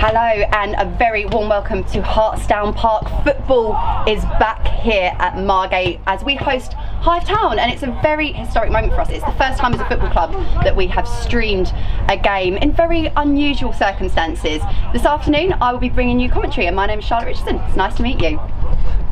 Hello and a very warm welcome to Hartsdown Park. Football is back here at Margate as we host Hythe, and it's a very historic moment for us. It's the first time as a football club that we have streamed a game in very unusual circumstances. This afternoon I will be bringing you commentary, and my name is Charlotte Richardson. It's nice to meet you.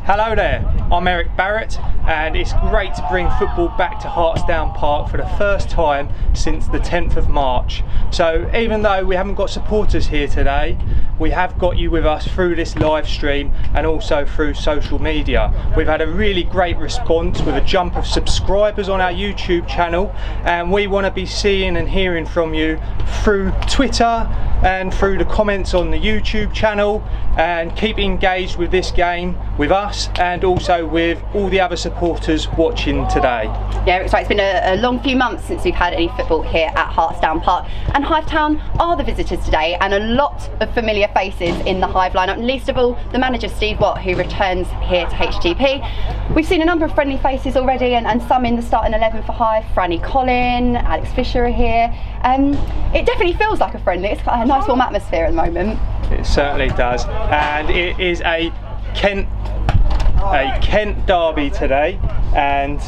Hello there, I'm Eric Barrett, and it's great to bring football back to Hartsdown Park for the first time since the 10th of March. So even though we haven't got supporters here today, we have got you with us through this live stream and also through social media. We've had a really great response with a jump of subscribers on our YouTube channel, and we want to be seeing and hearing from you through Twitter and through the comments on the YouTube channel, and keep engaged with this game with us and also with all the other supporters watching today. Yeah, it's been a long few months since we've had any football here at Hartsdown Park, and Hythe Town are the visitors today, and a lot of familiar faces in the Hythe lineup, and least of all the manager Steve Watt, who returns here to HTP. We've seen a number of friendly faces already, and some in the starting 11 for Hythe. Franny Collin, Alex Fisher are here. It definitely feels like a friendly. It's got a nice warm atmosphere at the moment. It certainly does, and it is a Kent derby today, and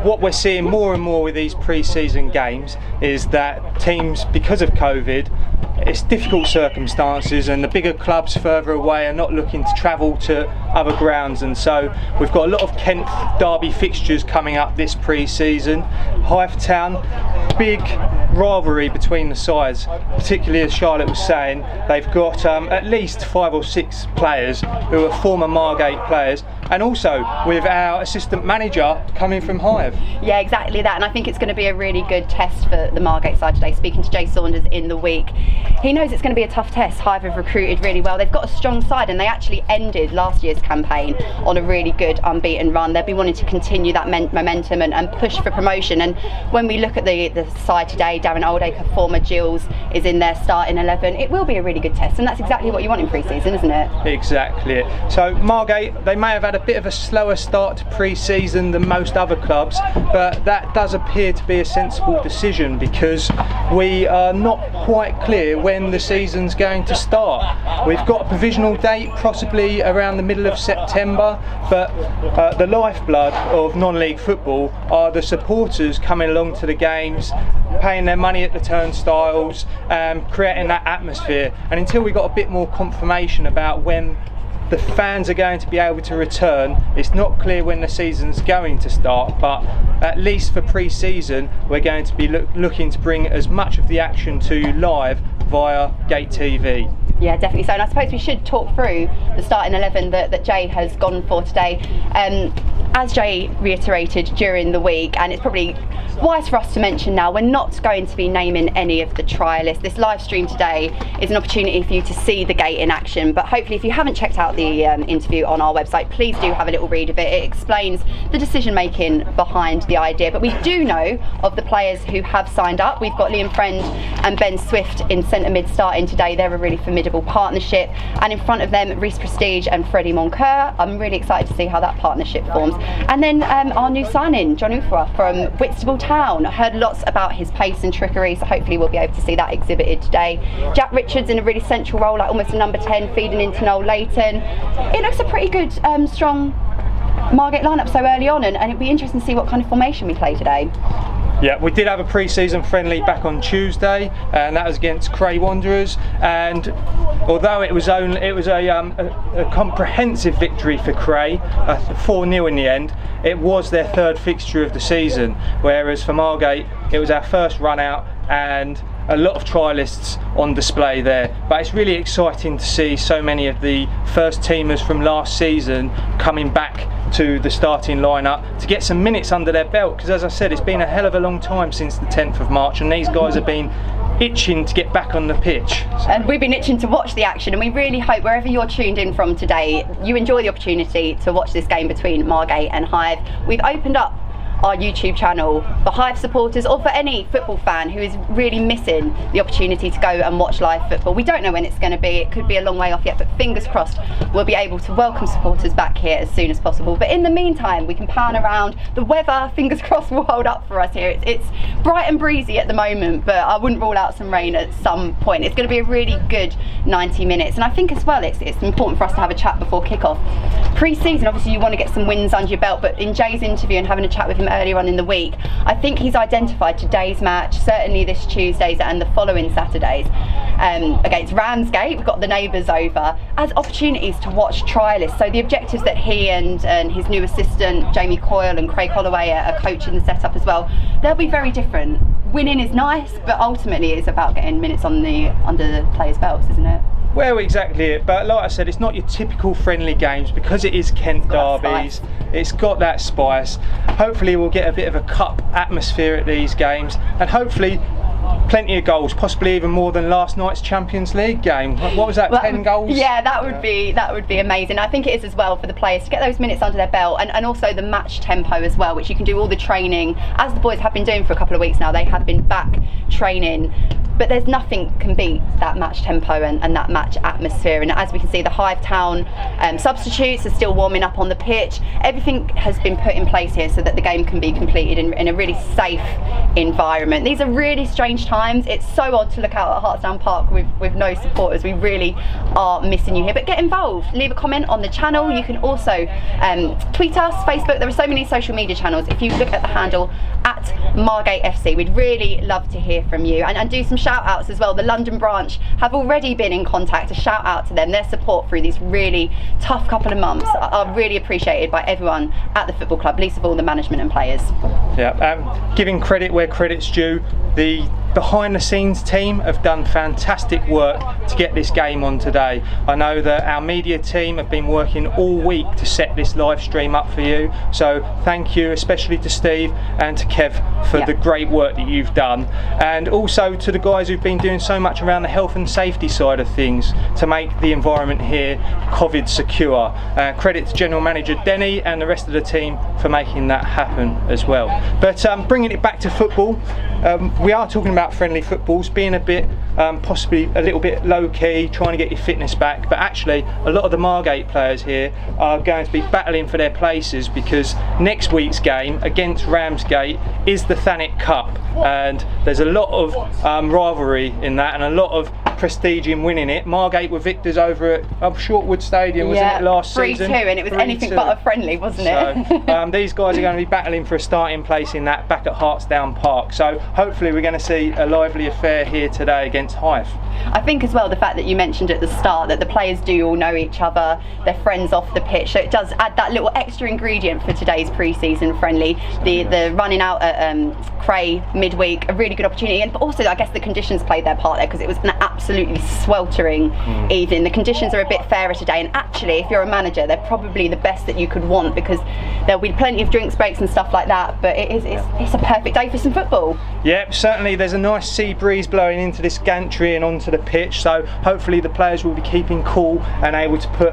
what we're seeing more and more with these pre-season games is that teams, because of COVID, it's difficult circumstances, and the bigger clubs further away are not looking to travel to other grounds, and so we've got a lot of Kent derby fixtures coming up this pre-season. Hythe Town, big rivalry between the sides, particularly as Charlotte was saying. They've got at least 5 or 6 players who are former Margate players, and also with our assistant manager coming from Hythe. Yeah, exactly that, and I think it's going to be a really good test for the Margate side today. Speaking to Jay Saunders in the week, he knows it's going to be a tough test. Hythe have recruited really well. They've got a strong side, and they actually ended last year's campaign on a really good unbeaten run. They'll be wanting to continue that momentum and push for promotion. And when we look at the side today, Darren Oldacre, former Gills, is in their starting 11. It will be a really good test, and that's exactly what you want in pre-season, isn't it? Exactly it. So Margate, they may have had a bit of a slower start to pre-season than most other clubs, but that does appear to be a sensible decision because we are not quite clear when the season's going to start. We've got a provisional date, possibly around the middle of September, but the lifeblood of non-league football are the supporters coming along to the games, paying their money at the turnstiles, creating that atmosphere. And until we got a bit more confirmation about when the fans are going to be able to return, it's not clear when the season's going to start, but at least for pre-season we're going to be looking to bring as much of the action to you live via Gate TV. Yeah, definitely so, and I suppose we should talk through the starting 11 that Jay has gone for today. As Jay reiterated during the week, and it's probably wise for us to mention now, we're not going to be naming any of the trialists. This live stream today is an opportunity for you to see the gate in action, but hopefully if you haven't checked out the interview on our website, please do have a little read of it. It explains the decision making behind the idea, but we do know of the players who have signed up. We've got Liam Friend and Ben Swift in centre mid starting today. They're a really formidable partnership, and in front of them Reece Prestige and Freddie Moncur. I'm really excited to see how that partnership forms. And then our new signing, John Ufra from Whitstable Town. I heard lots about his pace and trickery, so hopefully we'll be able to see that exhibited today. Jack Richards in a really central role, like almost a number 10, feeding into Noel Leighton. It looks a pretty good, strong Margate lineup so early on, and it'd be interesting to see what kind of formation we play today. Yeah, we did have a pre-season friendly back on Tuesday, and that was against Cray Wanderers. And although it was a comprehensive victory for Cray, 4-0 in the end, it was their 3rd fixture of the season. Whereas for Margate, it was our first run out, and a lot of trialists on display there. But it's really exciting to see so many of the first teamers from last season coming back to the starting lineup to get some minutes under their belt, because as I said, it's been a hell of a long time since the 10th of March, and these guys have been itching to get back on the pitch. And we've been itching to watch the action, and we really hope wherever you're tuned in from today, you enjoy the opportunity to watch this game between Margate and Hythe. We've opened up our YouTube channel for Hythe supporters or for any football fan who is really missing the opportunity to go and watch live football. We don't know when it's going to be, it could be a long way off yet, but fingers crossed we'll be able to welcome supporters back here as soon as possible. But in the meantime, we can pan around. The weather, fingers crossed, will hold up for us here. It's bright and breezy at the moment, but I wouldn't rule out some rain at some point. It's going to be a really good 90 minutes, and I think as well it's important for us to have a chat before kick-off. Pre-season, obviously you want to get some wins under your belt, but in Jay's interview and having a chat with him earlier on in the week, I think he's identified today's match, certainly this Tuesday's and the following Saturdays against Ramsgate, we've got the neighbours over, as opportunities to watch trialists. So the objectives that he and his new assistant Jamie Coyle and Craig Holloway are coaching the setup as well, they'll be very different. Winning is nice, but ultimately it's about getting minutes under the players' belts, isn't it? Well, exactly it, but like I said, it's not your typical friendly games because it is Kent derbies. It's got that spice. Hopefully we'll get a bit of a cup atmosphere at these games, and hopefully plenty of goals, possibly even more than last night's Champions League game. What was that, 10 goals? Yeah, that would be amazing. I think it is as well for the players to get those minutes under their belt, and also the match tempo as well, which you can do all the training, as the boys have been doing for a couple of weeks now. They have been back training, but there's nothing can beat that match tempo and that match atmosphere. And as we can see, the Hartsdown substitutes are still warming up on the pitch. Everything has been put in place here so that the game can be completed in a really safe environment. These are really strange times. It's so odd to look out at Hartsdown Park with no supporters. We really are missing you here, but get involved. Leave a comment on the channel. You can also tweet us, Facebook. There are so many social media channels. If you look at the handle at Margate FC, we'd really love to hear from you, and do some shout outs as well. The London branch have already been in contact. A shout out to them. Their support through these really tough couple of months are really appreciated by everyone at the football club, least of all the management and players. Yeah, giving credit where credit's due. The behind the scenes team have done fantastic work to get this game on today. I know that our media team have been working all week to set this live stream up for you, so thank you especially to Steve and to Kev for the great work that you've done, and also to the guys who've been doing so much around the health and safety side of things to make the environment here COVID secure. Credit to General Manager Denny and the rest of the team for making that happen as well. But bringing it back to football, we are talking about friendly footballs being a bit possibly a little bit low-key, trying to get your fitness back, but actually a lot of the Margate players here are going to be battling for their places, because next week's game against Ramsgate is the Thanet Cup, and there's a lot of rivalry in that and a lot of prestige in winning it. Margate were victors over at Shortwood Stadium, wasn't it, last season? 3-2, and it was anything but a friendly, wasn't it? So these guys are going to be battling for a starting place in that back at Hartsdown Park, so hopefully we're going to see a lively affair here today against Hythe. I think as well the fact that you mentioned at the start that the players do all know each other, they're friends off the pitch, so it does add that little extra ingredient for today's pre-season friendly. The running out at Cray midweek, a really good opportunity, and also I guess the conditions played their part there, because it was an absolutely sweltering evening. The conditions are a bit fairer today, and actually if you're a manager they're probably the best that you could want, because there'll be plenty of drinks breaks and stuff like that, but it's a perfect day for some football. Yeah, certainly there's a nice sea breeze blowing into this gantry and onto the pitch, so hopefully the players will be keeping cool and able to put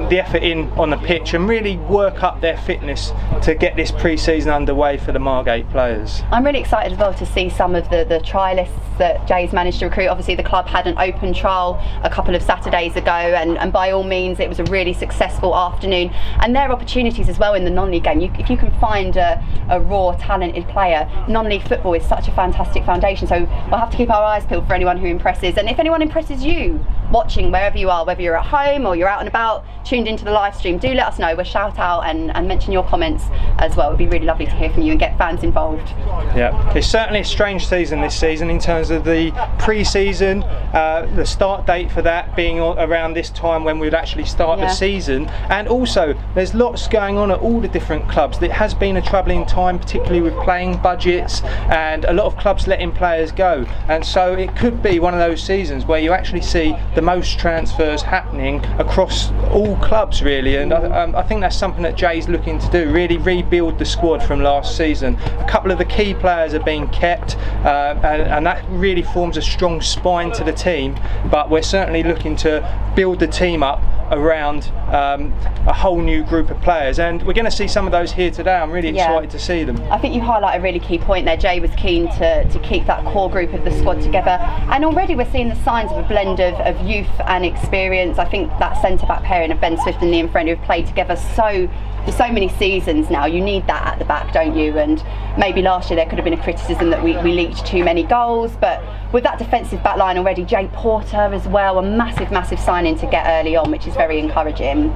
the effort in on the pitch and really work up their fitness to get this pre-season underway for the Margate players. I'm really excited as well to see some of the trialists that Jay's managed to recruit. Obviously the club had an open trial a couple of Saturdays ago, and by all means it was a really successful afternoon, and there are opportunities as well in the non-league game. If you can find a raw talented player, non-league football is such a fantastic foundation, so we'll have to keep our eyes peeled for anyone who impresses. And if anyone impresses you watching wherever you are, whether you're at home or you're out and about tuned into the live stream, do let us know. We'll shout out and mention your comments as well. It would be really lovely to hear from you and get fans involved. Yeah, it's certainly a strange season this season in terms of the pre-season, the start date for that being around this time when we'd actually start the season, and also there's lots going on at all the different clubs. It has been a troubling time, particularly with playing budgets and a lot of clubs letting players go, and so it could be one of those seasons where you actually see the most transfers happening across all clubs really, and I think that's something that Jay's looking to do, really rebuild the squad from last season. A couple of the key players are being kept, and that really forms a strong spine to the team, but we're certainly looking to build the team up around a whole new group of players, and we're going to see some of those here today. I'm really excited to see them. I think you highlight a really key point there. Jay was keen to keep that core group of the squad together, and already we're seeing the signs of a blend of youth and experience. I think that centre-back pairing of Ben Swift and Liam Friendly have played together for so many seasons now. You need that at the back, don't you? And maybe last year there could have been a criticism that we leaked too many goals, but with that defensive back line already, Jay Porter as well, a massive signing to get early on, which is very encouraging.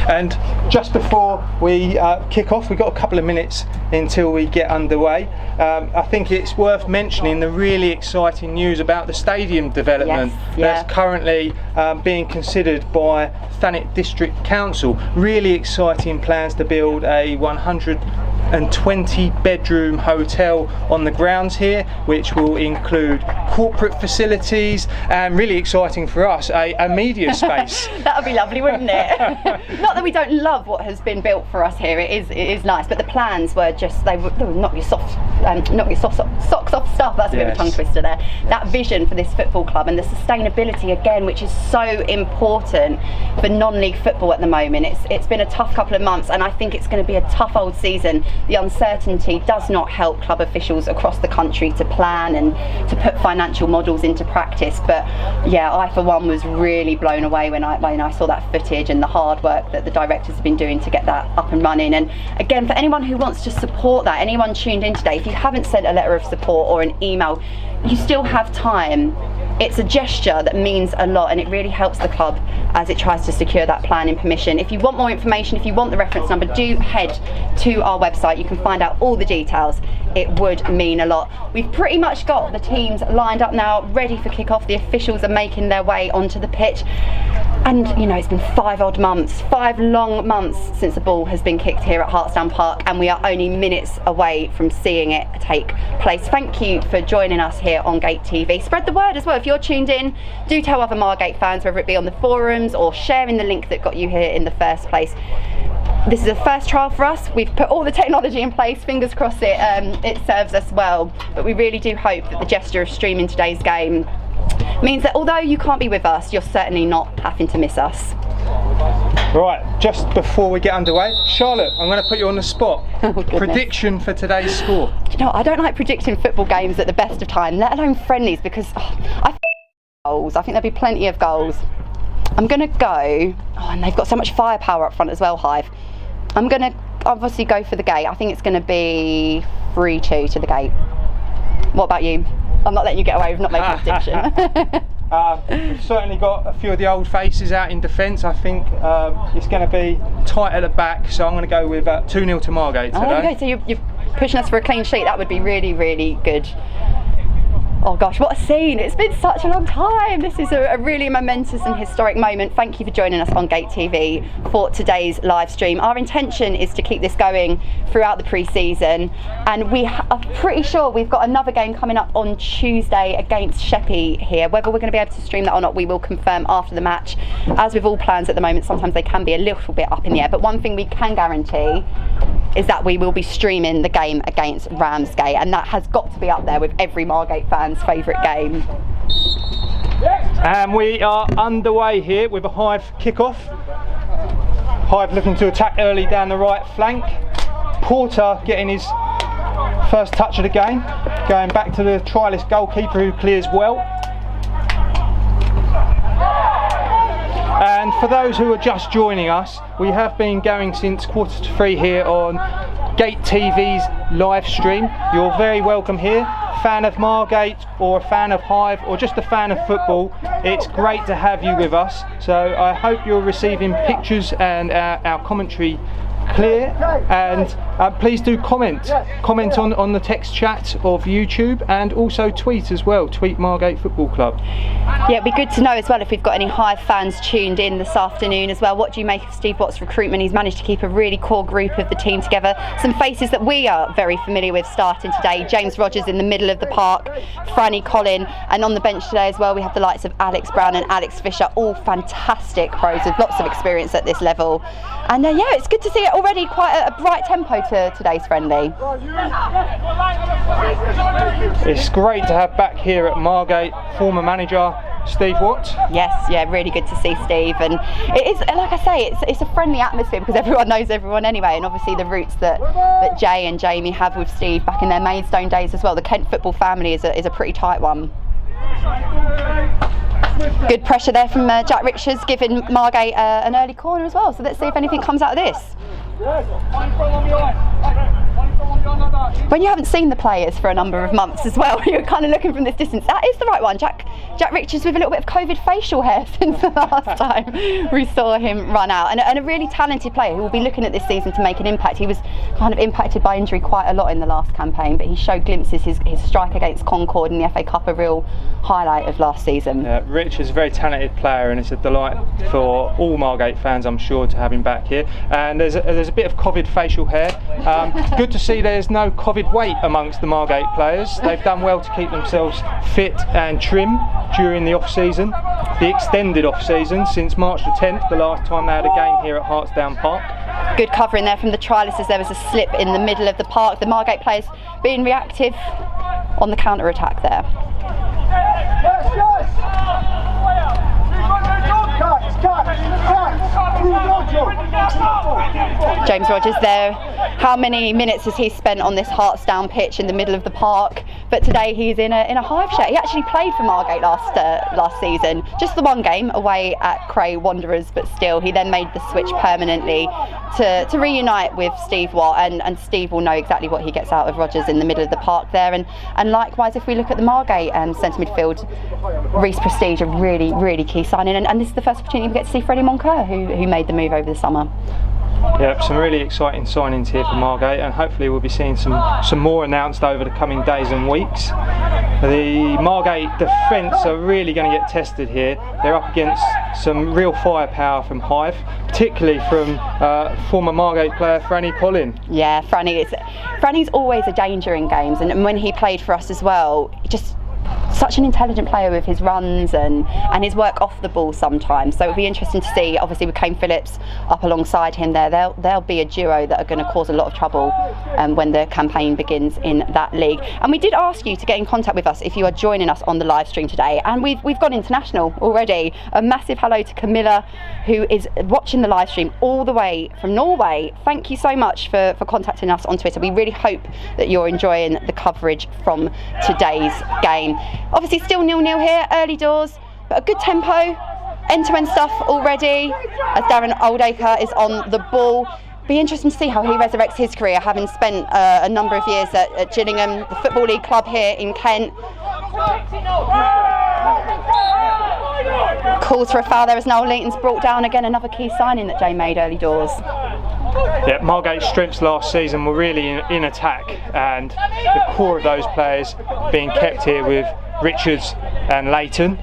And just before we kick off, we've got a couple of minutes until we get underway. I think it's worth mentioning the really exciting news about the stadium development that's currently being considered by Thanet District Council. Really exciting plans to build a 120 bedroom hotel on the grounds here, which will include corporate facilities, and really exciting for us, a media space. That would be lovely, wouldn't it? Not that we don't love what has been built for us here. It is nice, but the plans were just, they would knock your socks off stuff. That's a bit of a tongue twister there. That vision for this football club and the sustainability again, which is so important for non-league football at the moment. It's been a tough couple of months, and I think it's going to be a tough old season. The uncertainty does not help club officials across the country to plan and to put financial models into practice. But yeah, I for one was really blown away when I saw that footage and the hard work that the directors have been doing to get that up and running. And again, for anyone who wants to support that, anyone tuned in today, if you haven't sent a letter of support or an email, you still have time. It's a gesture that means a lot, and it really helps the club as it tries to secure that planning permission. If you want more information, if you want the reference number, do head to our website. You can find out all the details. It would mean a lot. We've pretty much got the teams lined up now, ready for kick-off. The officials are making their way onto the pitch. And you know, it's been 5 long months since the ball has been kicked here at Hartsdown Park, and we are only minutes away from seeing it take place. Thank you for joining us here on Gate TV. Spread the word as well. If you're tuned in, do tell other Margate fans, whether it be on the forums or sharing the link that got you here in the first place. This is a first trial for us. We've put all the technology in place. Fingers crossed it serves us well. But we really do hope that the gesture of streaming today's game means that although you can't be with us, you're certainly not having to miss us. Right, just before we get underway, Charlotte, I'm going to put you on the spot. Prediction for today's score. Do you know, I don't like predicting football games at the best of time, let alone friendlies, because I think there'll be plenty of goals. I'm going to go, and they've got so much firepower up front as well, Hythe. I'm going to obviously go for the Gate. I think it's going to be 3-2 to the Gate. What about you? I'm not letting you get away with not making a prediction. We've certainly got a few of the old faces out in defence. I think it's going to be tight at the back, so I'm going to go with 2-0 to Margate today. Okay, so you're pushing us for a clean sheet. That would be really good. Oh gosh, what a scene. It's been such a long time. This is a really momentous and historic moment. Thank you for joining us on Gate TV for today's live stream. Our intention is to keep this going throughout the pre-season, and we are pretty sure we've got another game coming up on Tuesday against Sheppey here. Whether we're going to be able to stream that or not, we will confirm after the match. As with all plans at the moment, sometimes they can be a little bit up in the air, but one thing we can guarantee is that we will be streaming the game against Ramsgate, and that has got to be up there with every Margate fan's favourite game. And we are underway here with a Hythe kickoff. Hythe looking to attack early down the right flank. Porter getting his first touch of the game, going back to the trialist goalkeeper who clears well. And for those who are just joining us, we have been going since 2:45 here on Gate TV's live stream. You're very welcome here. Fan of Margate or a fan of Hythe or just a fan of football, it's great to have you with us. So I hope you're receiving pictures and our commentary clear, and please do comment on the text chat of YouTube, and also tweet as well, tweet Margate Football Club. Yeah, it'd be good to know as well if we've got any Hythe fans tuned in this afternoon as well. What do you make of Steve Watt's recruitment? He's managed to keep a really core group of the team together. Some faces that we are very familiar with starting today. James Rogers in the middle of the park, Franny Collin, and on the bench today as well we have the likes of Alex Brown and Alex Fisher, all fantastic pros with lots of experience at this level. And yeah, it's good to see it already quite a bright tempo to today's friendly. It's great to have back here at Margate former manager Steve Watt. Yes, yeah, really good to see Steve, and it is, like I say, it's a friendly atmosphere because everyone knows everyone anyway, and obviously the roots that Jay and Jamie have with Steve back in their Maidstone days as well. The Kent football family is a pretty tight one. Good pressure there from Jack Richards, giving Margate an early corner as well, so let's see if anything comes out of this. When you haven't seen the players for a number of months as well, you're kind of looking from this distance. That is the right one, Jack Richards, with a little bit of COVID facial hair since the last time we saw him run out, and a really talented player who will be looking at this season to make an impact. He was kind of impacted by injury quite a lot in the last campaign, but he showed glimpses. His strike against Concord in the FA Cup, a real highlight of last season. Rich is a very talented player, and it's a delight for all Margate fans, I'm sure, to have him back here. And there's a bit of COVID facial hair. Good to see there's no COVID weight amongst the Margate players. They've done well to keep themselves fit and trim during the off-season, the extended off-season, since March the 10th, the last time they had a game here at Hartsdown Park. Good covering there from the trialists as there was a slip in the middle of the park. The Margate players being reactive on the counter-attack there. James Rogers there. How many minutes has he spent on this Hartsdown pitch in the middle of the park? But today he's in a Hythe shirt. He actually played for Margate last season, just the one game away at Cray Wanderers, but still he then made the switch permanently to reunite with Steve Watt, and Steve will know exactly what he gets out of Rogers in the middle of the park there. And likewise, if we look at the Margate centre midfield, Reece Prestige, a really key signing, and this is the first opportunity we get to see Freddie Moncur, who made the move over the summer. Yeah, some really exciting signings here for Margate, and hopefully we'll be seeing some more announced over the coming days and weeks. The Margate defence are really going to get tested here. They're up against some real firepower from Hythe, particularly from former Margate player Franny Collin. Yeah, Franny's always a danger in games, and when he played for us as well, just such an intelligent player with his runs and his work off the ball sometimes. So it'll be interesting to see, obviously with Kane Phillips up alongside him there, they'll be a duo that are going to cause a lot of trouble when the campaign begins in that league. And we did ask you to get in contact with us if you are joining us on the live stream today, and we've gone international already. A massive hello to Camilla, who is watching the live stream all the way from Norway. Thank you so much for contacting us on Twitter. We really hope that you're enjoying the coverage from today's game. Obviously still 0-0 here, early doors, but a good tempo, end-to-end stuff already, as Darren Oldacre is on the ball. Be interesting to see how he resurrects his career, having spent a number of years at Gillingham, the Football League club here in Kent. Calls for a foul there as Noel Leeton's brought down again, another key signing that Jay made early doors. Yeah, Margate's strengths last season were really in attack, and the core of those players being kept here with Richards and Leighton.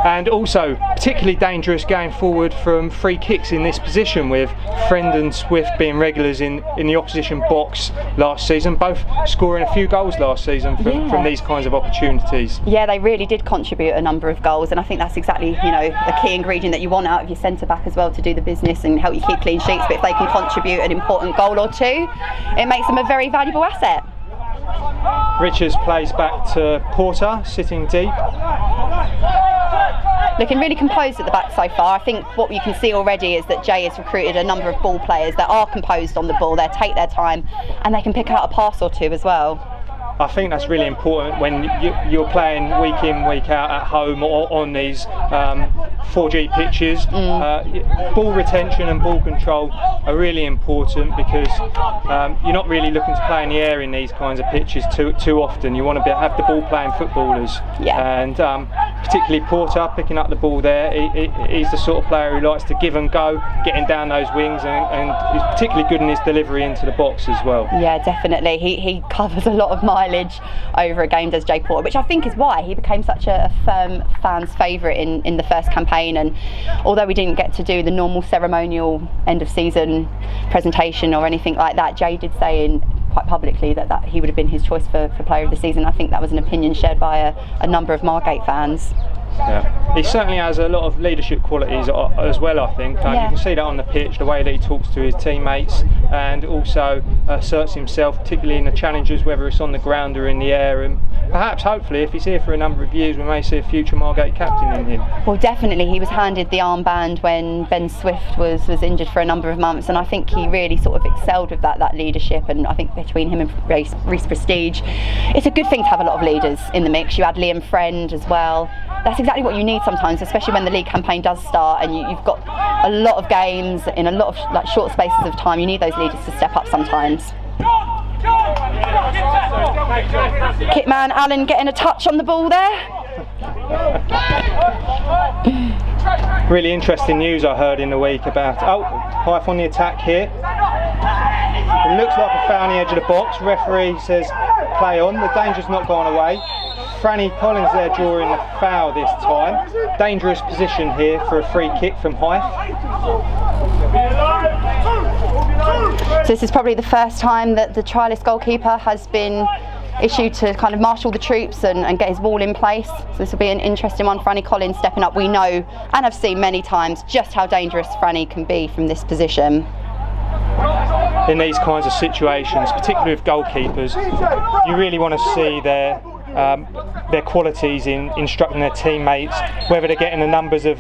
And also particularly dangerous going forward from free kicks in this position, with Friend and Swift being regulars in the opposition box last season, both scoring a few goals last season from these kinds of opportunities. Yeah, they really did contribute a number of goals, and I think that's exactly the key ingredient that you want out of your centre back as well, to do the business and help you keep clean sheets. But if they can contribute an important goal or two, it makes them a very valuable asset. Richards plays back to Porter, sitting deep. Looking really composed at the back so far. I think what you can see already is that Jay has recruited a number of ball players that are composed on the ball. They take their time and they can pick out a pass or two as well. I think that's really important when you're playing week in, week out at home or on these 4G pitches. Ball retention and ball control are really important, because you're not really looking to play in the air in these kinds of pitches too often. You want to have the ball playing footballers. And particularly Porter picking up the ball there, he's the sort of player who likes to give and go, getting down those wings, and he's particularly good in his delivery into the box as well. Yeah, definitely. He covers a lot of mileage over a game, does Jay Porter, which I think is why he became such a firm fans' favourite in the first campaign. And although we didn't get to do the normal ceremonial end of season presentation or anything like that, Jay did say quite publicly that he would have been his choice for player of the season. I think that was an opinion shared by a number of Margate fans. Yeah. He certainly has a lot of leadership qualities as well, I think. You can see that on the pitch, the way that he talks to his teammates, and also asserts himself, particularly in the challenges, whether it's on the ground or in the air. And perhaps, hopefully, if he's here for a number of years, we may see a future Margate captain in him. Well, definitely. He was handed the armband when Ben Swift was injured for a number of months, and I think he really sort of excelled with that leadership. And I think between him and Reece Prestige, it's a good thing to have a lot of leaders in the mix. You add Liam Friend as well. That's exactly what you need sometimes, especially when the league campaign does start and you've got a lot of games in a lot of short spaces of time. You need those leaders to step up sometimes. Kitman Allen getting a touch on the ball there. Really interesting news I heard in the week about Hythe on the attack here. It looks like a foul on the edge of the box. Referee says play on. The danger's not gone away. Franny Collins there drawing the foul this time. Dangerous position here for a free kick from Hythe. So this is probably the first time that the trialist goalkeeper has been issued to kind of marshal the troops and get his ball in place. So this will be an interesting one. Franny Collins stepping up. We know and have seen many times just how dangerous Franny can be from this position. In these kinds of situations, particularly with goalkeepers, you really want to see their qualities in instructing their teammates, whether they're getting the numbers of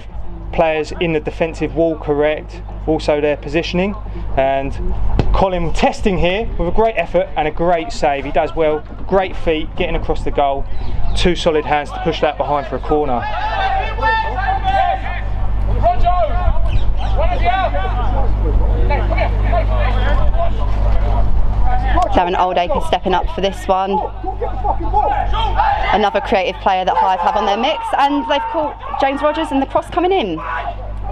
players in the defensive wall correct, also their positioning. And Colin testing here with a great effort and a great save. He does well, great feet, getting across the goal, two solid hands to push that behind for a corner. Darren Oldacre stepping up for this one. Another creative player that Hythe have on their mix, and they've caught James Rogers and the cross coming in.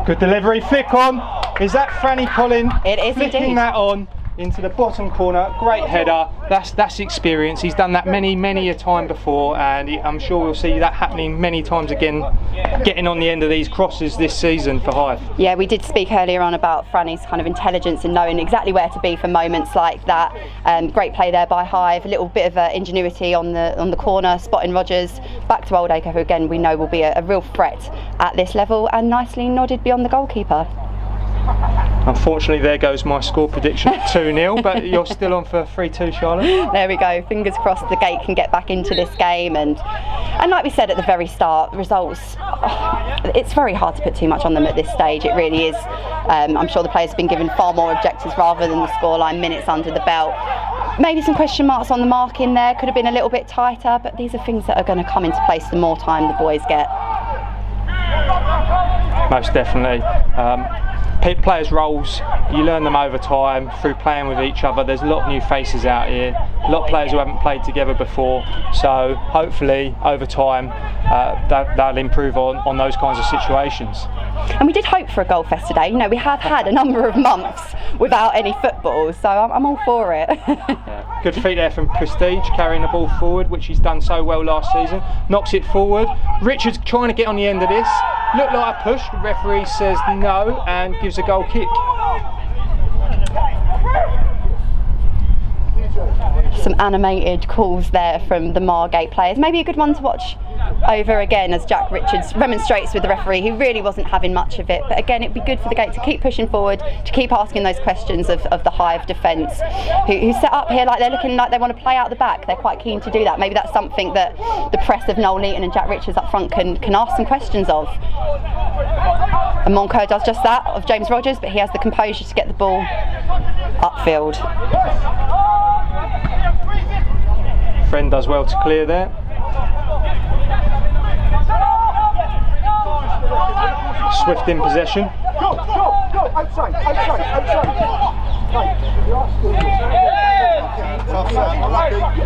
Good delivery, flick on. Is that Franny Collin? It is flicking indeed. that on into the bottom corner. Great header. That's experience. He's done that many a time before, and I'm sure we'll see that happening many times again, getting on the end of these crosses this season for Hythe. Yeah, we did speak earlier on about Franny's kind of intelligence and knowing exactly where to be for moments like that. Great play there by Hythe. A little bit of ingenuity on the corner, spotting Rogers. Back to Oldacre, who again we know will be a real threat at this level, and nicely nodded beyond the goalkeeper. Unfortunately, there goes my score prediction, 2-0, but you're still on for 3-2, Charlotte. There we go. Fingers crossed the Gate can get back into this game. And like we said at the very start, the results, it's very hard to put too much on them at this stage. It really is. I'm sure the players have been given far more objectives rather than the scoreline, minutes under the belt. Maybe some question marks on the mark in there, could have been a little bit tighter, but these are things that are going to come into place the more time the boys get. Most definitely. Players' roles, you learn them over time through playing with each other. There's a lot of new faces out here, a lot of players who haven't played together before, so hopefully over time they'll improve on those kinds of situations. And we did hope for a goal fest today. You know, we have had a number of months without any football, so I'm all for it. Yeah. Good feet there from Prestige, carrying the ball forward, which he's done so well last season. Knocks it forward. Richards trying to get on the end of this. Looked like a push. The referee says no and gives a goal kick. Some animated calls there from the Margate players. Maybe a good one to watch over again as Jack Richards remonstrates with the referee, who really wasn't having much of it. But again, it'd be good for the Gate to keep pushing forward, to keep asking those questions of the Hythe defence, who set up here like they're looking like they want to play out the back. They're quite keen to do that. Maybe that's something that the press of Noel Leeton and Jack Richards up front can ask some questions of. And Monco does just that of James Rogers, but he has the composure to get the ball upfield. Friend does well to clear there. Swift in possession.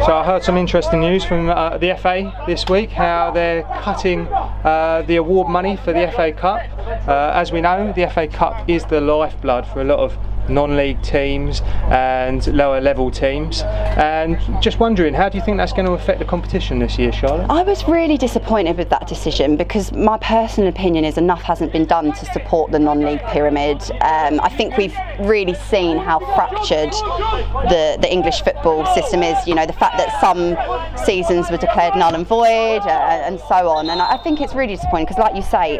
So I heard some interesting news from the FA this week, how they're cutting the award money for the FA Cup. As we know, the FA Cup is the lifeblood for a lot of non-league teams and lower level teams. And just wondering, how do you think that's going to affect the competition this year, Charlotte? I was really disappointed with that decision because my personal opinion is enough hasn't been done to support the non-league pyramid. I think we've really seen how fractured the English football system is. You know, the fact that some seasons were declared null and void and so on. And I think it's really disappointing because, like you say,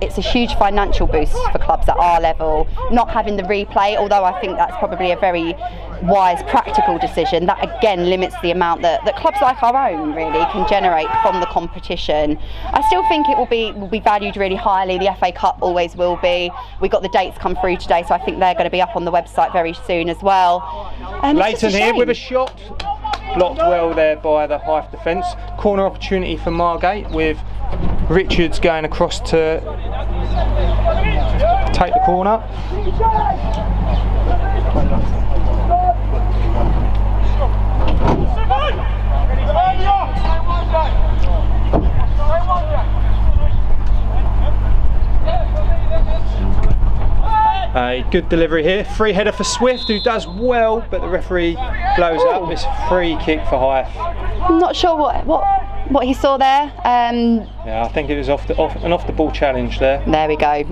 it's a huge financial boost for clubs at our level. Not having the replay, although I think that's probably a very wise, practical decision, that again limits the amount that clubs like our own really can generate from the competition. I still think it will be valued really highly. The FA Cup always will be. We got the dates come through today, so I think they're going to be up on the website very soon as well. Leighton here with a shot, blocked well there by the Hythe defence. Corner opportunity for Margate with Richards going across to take the corner. A good delivery here, free header for Swift, who does well, but the referee blows up. It's a free kick for Hythe. I'm not sure what he saw there. Yeah, I think it was off the ball challenge there. There we go.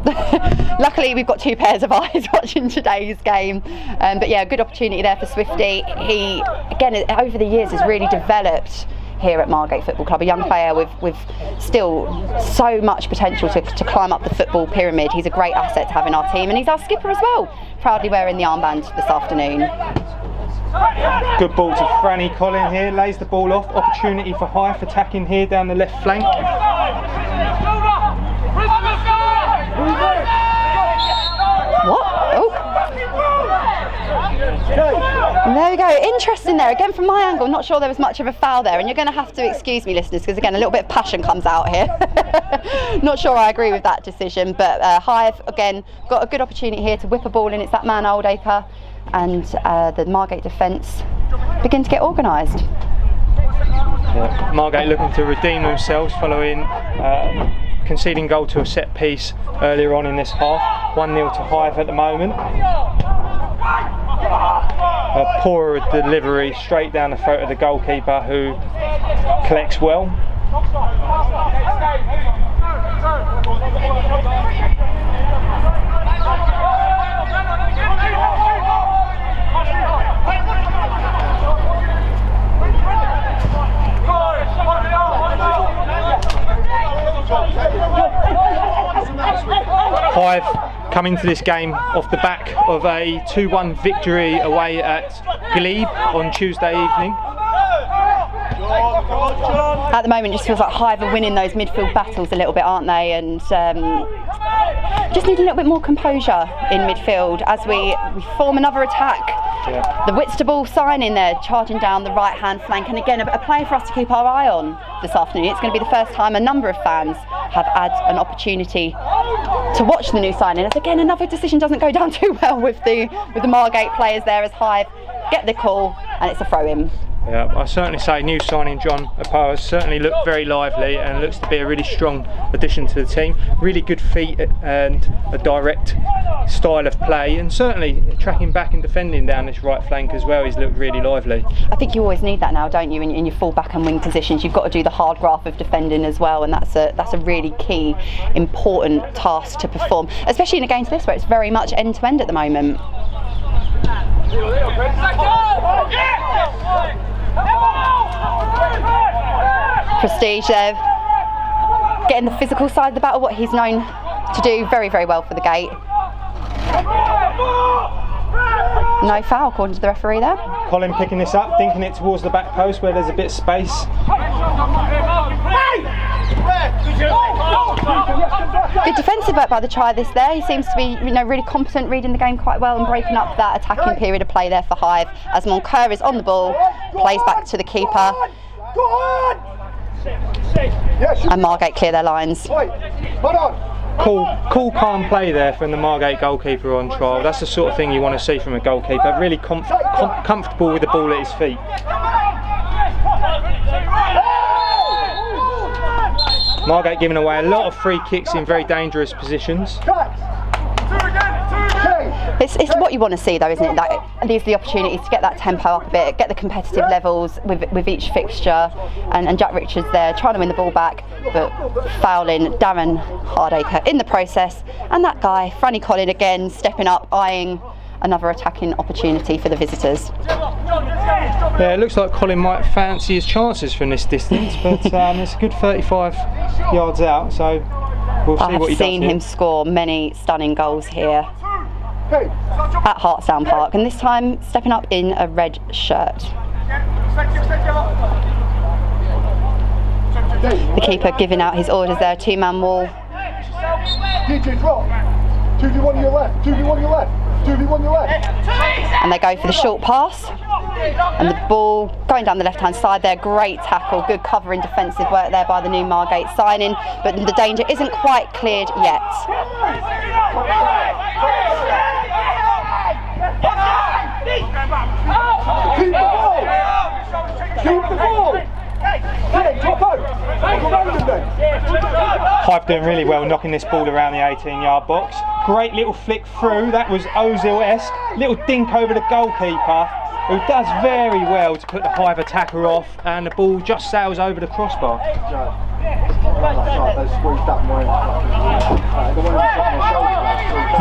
Luckily we've got two pairs of eyes watching today's game. But yeah, good opportunity there for Swifty. He, again, over the years has really developed here at Margate Football Club, a young player with still so much potential to climb up the football pyramid. He's a great asset to have in our team, and he's our skipper as well, proudly wearing the armband this afternoon. Good ball to Franny Collin here, lays the ball off, opportunity for Hythe attacking here down the left flank. What? Oh. And there we go, interesting there, again from my angle, not sure there was much of a foul there, and you're going to have to excuse me listeners because again a little bit of passion comes out here. Not sure I agree with that decision, but Hythe again got a good opportunity here to whip a ball in. It's that man Oldacre, and the Margate defence begin to get organised. Yeah. Margate looking to redeem themselves following conceding goal to a set piece earlier on in this half. 1-0 to Hythe at the moment. A poorer delivery straight down the throat of the goalkeeper, who collects well. Hythe come into this game off the back of a 2-1 victory away at Glebe on Tuesday evening. At the moment it just feels like Hythe are winning those midfield battles a little bit, aren't they, and just need a little bit more composure in midfield as we form another attack. Yeah. The Whitstable signing there, charging down the right hand flank, and again a player for us to keep our eye on this afternoon. It's going to be the first time a number of fans have had an opportunity to watch the new signing, as again another decision doesn't go down too well with the Margate players there, as Hythe get the call and it's a throw in. Yeah, I certainly say new signing John Apoa certainly looked very lively and looks to be a really strong addition to the team. Really good feet and a direct style of play, and certainly tracking back and defending down this right flank as well. He's looked really lively. I think you always need that now, don't you, in your full back and wing positions. You've got to do the hard graft of defending as well, and that's a really key, important task to perform, especially in a game like this where it's very much end to end at the moment. Prestige there, getting the physical side of the battle, what he's known to do very, very well for the Gate. No foul according to the referee there. Colin picking this up, dinking it towards the back post where there's a bit of space. Good defensive work by the try this there. He seems to be really competent, reading the game quite well and breaking up that attacking period of play there for Hythe, as Moncur is on the ball, plays back to the keeper. And Margate clear their lines. Cool, calm play there from the Margate goalkeeper on trial. That's the sort of thing you want to see from a goalkeeper. Really comfortable with the ball at his feet. Margate giving away a lot of free kicks in very dangerous positions. It's what you want to see though, isn't it? That these are the opportunities to get that tempo up a bit, get the competitive levels with each fixture, and Jack Richards there trying to win the ball back, but fouling Darren Hardacre in the process, and that guy, Franny Collin again, stepping up, eyeing another attacking opportunity for the visitors. Yeah, it looks like Colin might fancy his chances from this distance, but it's a good 35 yards out, so we'll see what he does. I've seen him score many stunning goals here at Hartsdown Park, and this time stepping up in a red shirt. The keeper giving out his orders there, two-man wall. DJ drop. 2v1 your left, 2v1 your left, 2v1 your left. And they go for the short pass. And the ball going down the left-hand side there. Great tackle, good covering defensive work there by the new Margate signing. But the danger isn't quite cleared yet. Keep the ball! Keep the ball! Hey, drop out! Hythe doing really well knocking this ball around the 18-yard box. Great little flick through, that was Ozil-esque. Little dink over the goalkeeper, who does very well to put the Hythe attacker off, and the ball just sails over the crossbar.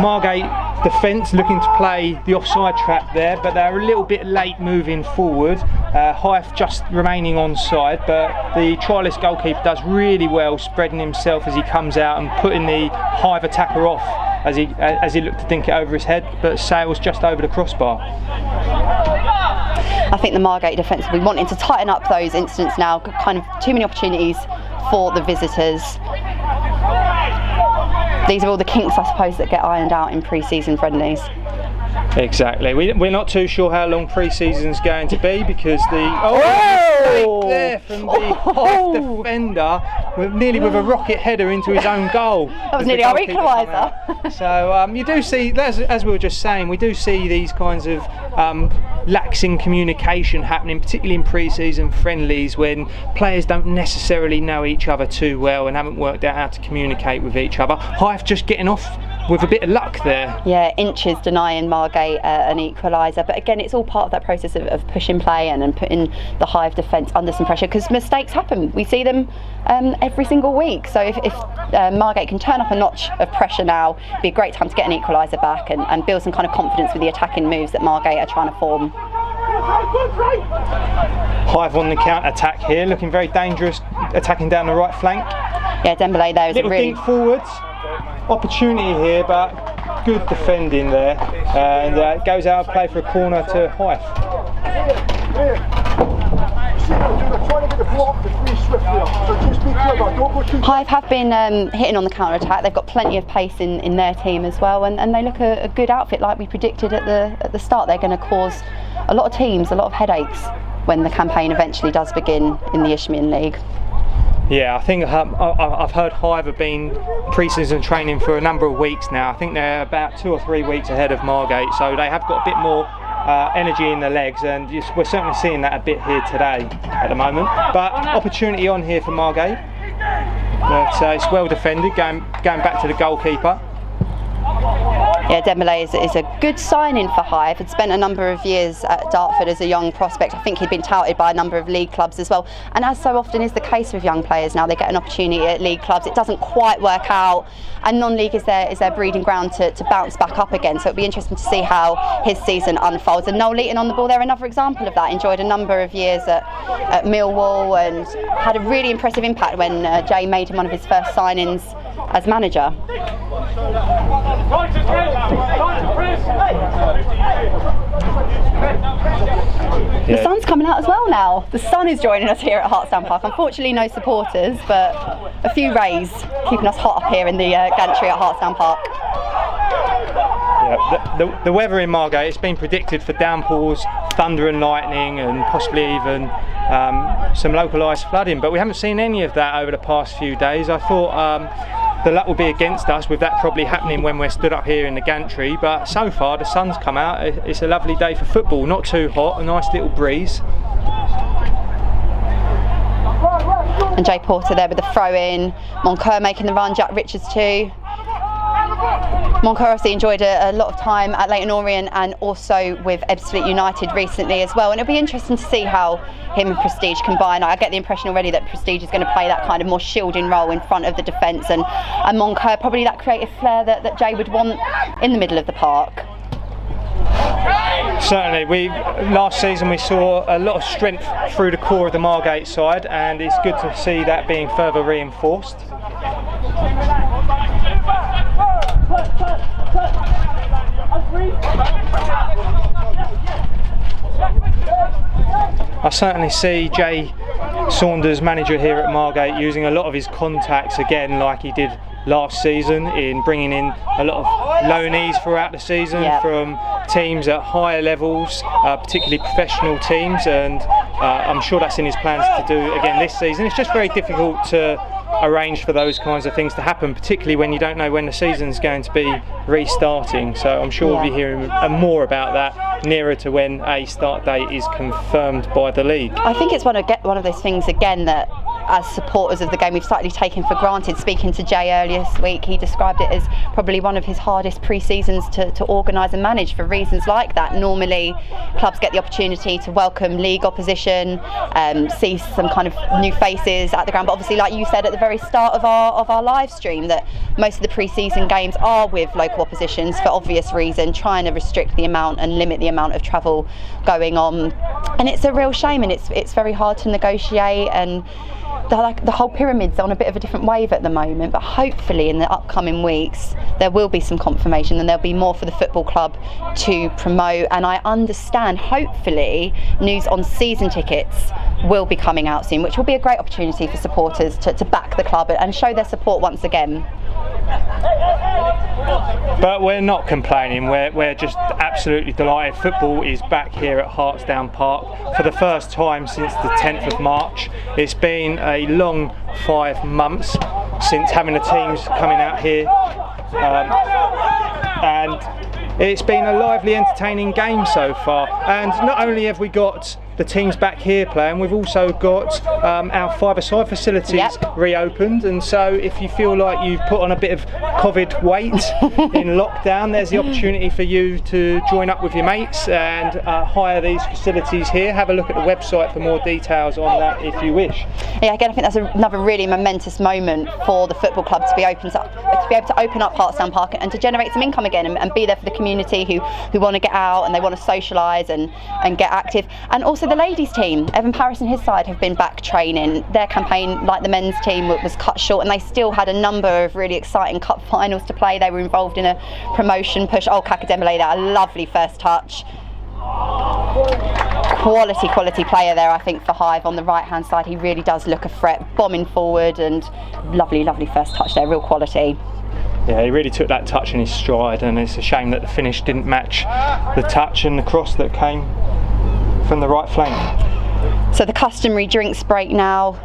Margate defence looking to play the offside trap there, but they're a little bit late moving forward. Hythe just remaining onside, but the trialist goalkeeper does really well spreading himself as he comes out and putting the Hythe attacker off as he looked to dink it over his head, but sails just over the crossbar. I think the Margate defence will be wanting to tighten up those incidents now. Kind of too many opportunities for the visitors. These are all the kinks, I suppose, that get ironed out in pre-season friendlies. Exactly. We're not too sure how long pre-season's going to be, because the mistake there from the Hythe defender, nearly with a rocket header into his own goal. That was nearly our equaliser. So you do see, as we were just saying, we do see these kinds of laxing communication happening, particularly in pre-season friendlies, when players don't necessarily know each other too well and haven't worked out how to communicate with each other. Hythe just getting off with a bit of luck there. Yeah, inches denying Margate an equaliser, but again, it's all part of that process of pushing play and putting the Hythe defence under some pressure, because mistakes happen. We see them every single week. So if Margate can turn up a notch of pressure now, it'd be a great time to get an equaliser back and build some kind of confidence with the attacking moves that Margate are trying to form. Hythe on the counter-attack here, looking very dangerous, attacking down the right flank. Yeah, Dembele there is little a really dink forwards. Opportunity here, but good defending there, and it goes out of play for a corner to Hythe. Hythe have been hitting on the counter-attack. They've got plenty of pace in their team as well, and they look a good outfit, like we predicted at the start. They're going to cause a lot of teams a lot of headaches when the campaign eventually does begin in the Isthmian League. Yeah, I think I've heard Hythe have been pre-season training for a number of weeks now. I think they're about 2 or 3 weeks ahead of Margate, so they have got a bit more energy in the legs, and we're certainly seeing that a bit here today at the moment. But opportunity on here for Margate. But it's well defended, going back to the goalkeeper. Yeah, Dembele is a good signing for Hythe. Had spent a number of years at Dartford as a young prospect. I think he'd been touted by a number of league clubs as well. And as so often is the case with young players now, they get an opportunity at league clubs. It doesn't quite work out, and non-league is their breeding ground to bounce back up again. So it'll be interesting to see how his season unfolds. And Noel Leaton on the ball there, another example of that. Enjoyed a number of years at Millwall and had a really impressive impact when Jay made him one of his first signings as manager. The sun's coming out as well now. The sun is joining us here at Hartsdown Park. Unfortunately no supporters, but a few rays keeping us hot up here in the gantry at Hartsdown Park. Yeah, the weather in Margate, it's been predicted for downpours, thunder and lightning, and possibly even some localised flooding, but we haven't seen any of that over the past few days. I thought the luck will be against us with that probably happening when we're stood up here in the gantry, but so far the sun's come out. It's a lovely day for football, not too hot, a nice little breeze. And Jay Porter there with the throw in, Moncur making the run, Jack Richards too. Moncur obviously enjoyed a lot of time at Leyton Orient and also with Ebbsfleet United recently as well, and it'll be interesting to see how him and Prestige combine. I get the impression already that Prestige is going to play that kind of more shielding role in front of the defence, and Moncur probably that creative flair that Jay would want in the middle of the park. Certainly, last season we saw a lot of strength through the core of the Margate side, and it's good to see that being further reinforced. I certainly see Jay Saunders, manager here at Margate, using a lot of his contacts again like he did last season, in bringing in a lot of loanees throughout the season from teams at higher levels, particularly professional teams, and I'm sure that's in his plans to do again this season. It's just very difficult to arrange for those kinds of things to happen, particularly when you don't know when the season's going to be restarting. So I'm sure we'll be hearing more about that nearer to when a start date is confirmed by the league. I think it's one of those things again that, as supporters of the game, we've slightly taken for granted. Speaking to Jay earlier this week, he described it as probably one of his hardest pre-seasons to organise and manage for reasons like that. Normally clubs get the opportunity to welcome league opposition, see some kind of new faces at the ground, but obviously, like you said at the very start of our live stream, that most of the pre-season games are with local oppositions for obvious reason, trying to restrict the amount and limit the amount of travel going on, and it's a real shame, and it's very hard to negotiate, and the whole pyramid's on a bit of a different wave at the moment, but hopefully in the upcoming weeks there will be some confirmation and there'll be more for the football club to promote, and I understand hopefully news on season tickets will be coming out soon, which will be a great opportunity for supporters to back the club and show their support once again. But we're not complaining, we're just absolutely delighted. Football is back here at Hartsdown Park for the first time since the 10th of March. It's been a long 5 months since having the teams coming out here, and it's been a lively, entertaining game so far. And not only have we got the teams back here playing, we've also got our five-a-side facilities reopened, and so if you feel like you've put on a bit of COVID weight in lockdown, there's the opportunity for you to join up with your mates and hire these facilities here. Have a look at the website for more details on that if you wish. Yeah, again, I think that's another really momentous moment for the football club to be able to open up Hartsdown Park and to generate some income again, and be there for the community who want to get out and they want to socialise and get active. And also the ladies team, Evan Paris and his side, have been back training. Their campaign, like the men's team, was cut short, and they still had a number of really exciting cup finals to play. They were involved in a promotion push. Oh, Kakademele, that a lovely first touch. Quality player there, I think, for Hythe on the right hand side. He really does look a threat, bombing forward, and lovely first touch there, real quality. Yeah, he really took that touch in his stride, and it's a shame that the finish didn't match the touch and the cross that came from the right flank. So the customary drinks break now.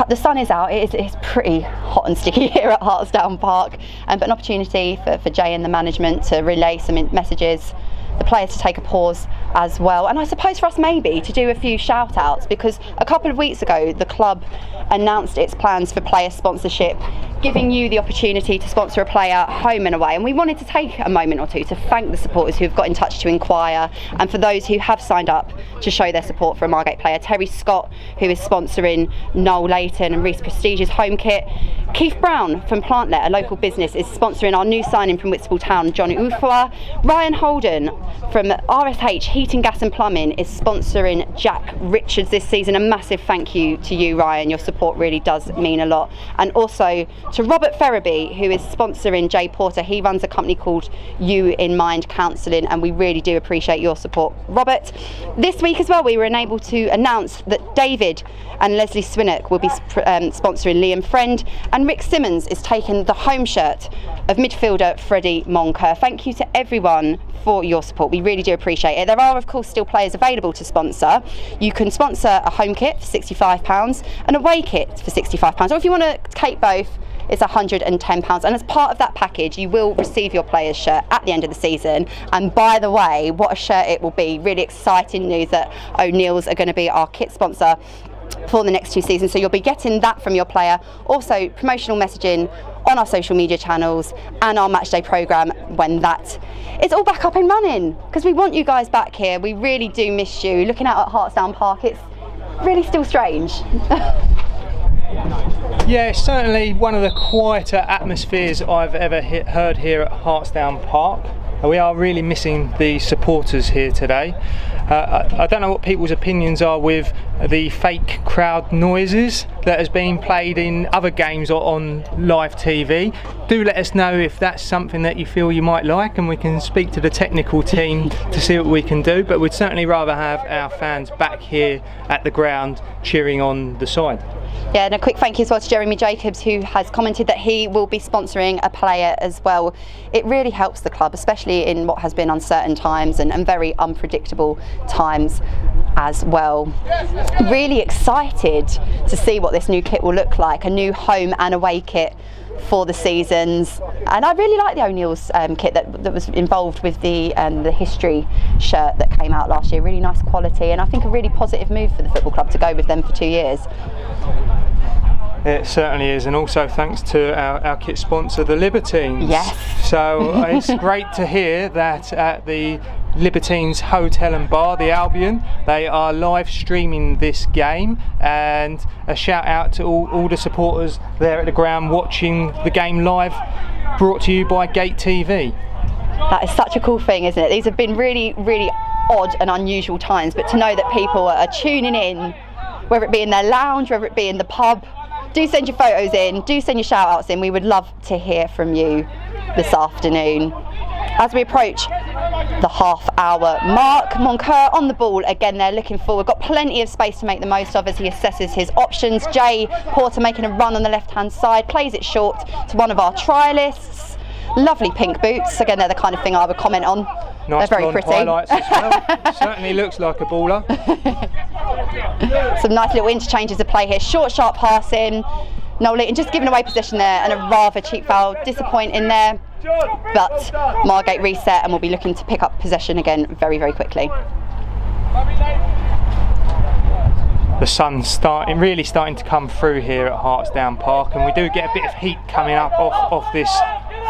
The sun is out. It's pretty hot and sticky here at Hartsdown Park, but an opportunity for Jay and the management to relay some messages, the players to take a pause as well, and I suppose for us maybe to do a few shout outs, because a couple of weeks ago the club announced its plans for player sponsorship, giving you the opportunity to sponsor a player home and away, and we wanted to take a moment or two to thank the supporters who have got in touch to inquire, and for those who have signed up to show their support for a Margate player. Terry Scott, who is sponsoring Noel Leighton and Reece Prestige's home kit. Keith Brown from Plantlet, a local business, is sponsoring our new signing from Whitstable Town, Johnny Ufua. Ryan Holden from RSH Heating, Gas and Plumbing is sponsoring Jack Richards this season. A massive thank you to you, Ryan. Your support really does mean a lot. And also to Robert Ferraby, who is sponsoring Jay Porter. He runs a company called You in Mind Counselling, and we really do appreciate your support, Robert. This week as well, we were enabled to announce that David and Leslie Swinnock will be sponsoring Liam Friend, and Rick Simmons is taking the home shirt of midfielder Freddie Moncur. Thank you to everyone for your support. We really do appreciate it. There are of course still players available to sponsor. You can sponsor a home kit for £65, an away kit for £65, or if you want to take both, it's £110, and as part of that package you will receive your player's shirt at the end of the season. And by the way, what a shirt it will be. Really exciting news that O'Neill's are going to be our kit sponsor for the next 2 seasons. So you'll be getting that from your player. Also promotional messaging on our social media channels and our matchday programme when that is all back up and running, because we want you guys back here. We really do miss you. Looking out at Hartsdown Park, it's really still strange. Yeah, it's certainly one of the quieter atmospheres I've ever heard here at Hartsdown Park. We are really missing the supporters here today. I don't know what people's opinions are with the fake crowd noises that has been played in other games or on live TV. Do let us know if that's something that you feel you might like, and we can speak to the technical team to see what we can do, but we'd certainly rather have our fans back here at the ground cheering on the side. Yeah, and a quick thank you as well to Jeremy Jacobs, who has commented that he will be sponsoring a player as well. It really helps the club, especially in what has been uncertain times and very unpredictable times as well. Really excited to see what this new kit will look like, a new home and away kit for the seasons. And I really like the O'Neill's kit that was involved with the history shirt that came out last year. Really nice quality, and I think a really positive move for the football club to go with them for 2 years. It certainly is, and also thanks to our kit sponsor, the Libertines. Yes. So it's great to hear that at the Libertines Hotel and Bar, the Albion, they are live streaming this game, and a shout out to all the supporters there at the ground watching the game live, brought to you by Gate TV. That is such a cool thing, isn't it? These have been really, really odd and unusual times, but to know that people are tuning in, whether it be in their lounge, whether it be in the pub, do send your photos in, do send your shout outs in. We would love to hear from you this afternoon. As we approach the half-hour mark, Moncur on the ball again. They're looking forward, got plenty of space to make the most of as he assesses his options. Jay Porter making a run on the left-hand side, plays it short to one of our trialists. Lovely pink boots, again they're the kind of thing I would comment on. Nice, they're very pretty. Highlights as well. Certainly looks like a baller. Some nice little interchanges of play here. Short, sharp passing. Noel Leighton just giving away possession there, and a rather cheap foul. Disappointing there, but Margate reset and will be looking to pick up possession again very, very quickly. The sun's really starting to come through here at Hartsdown Park, and we do get a bit of heat coming up off this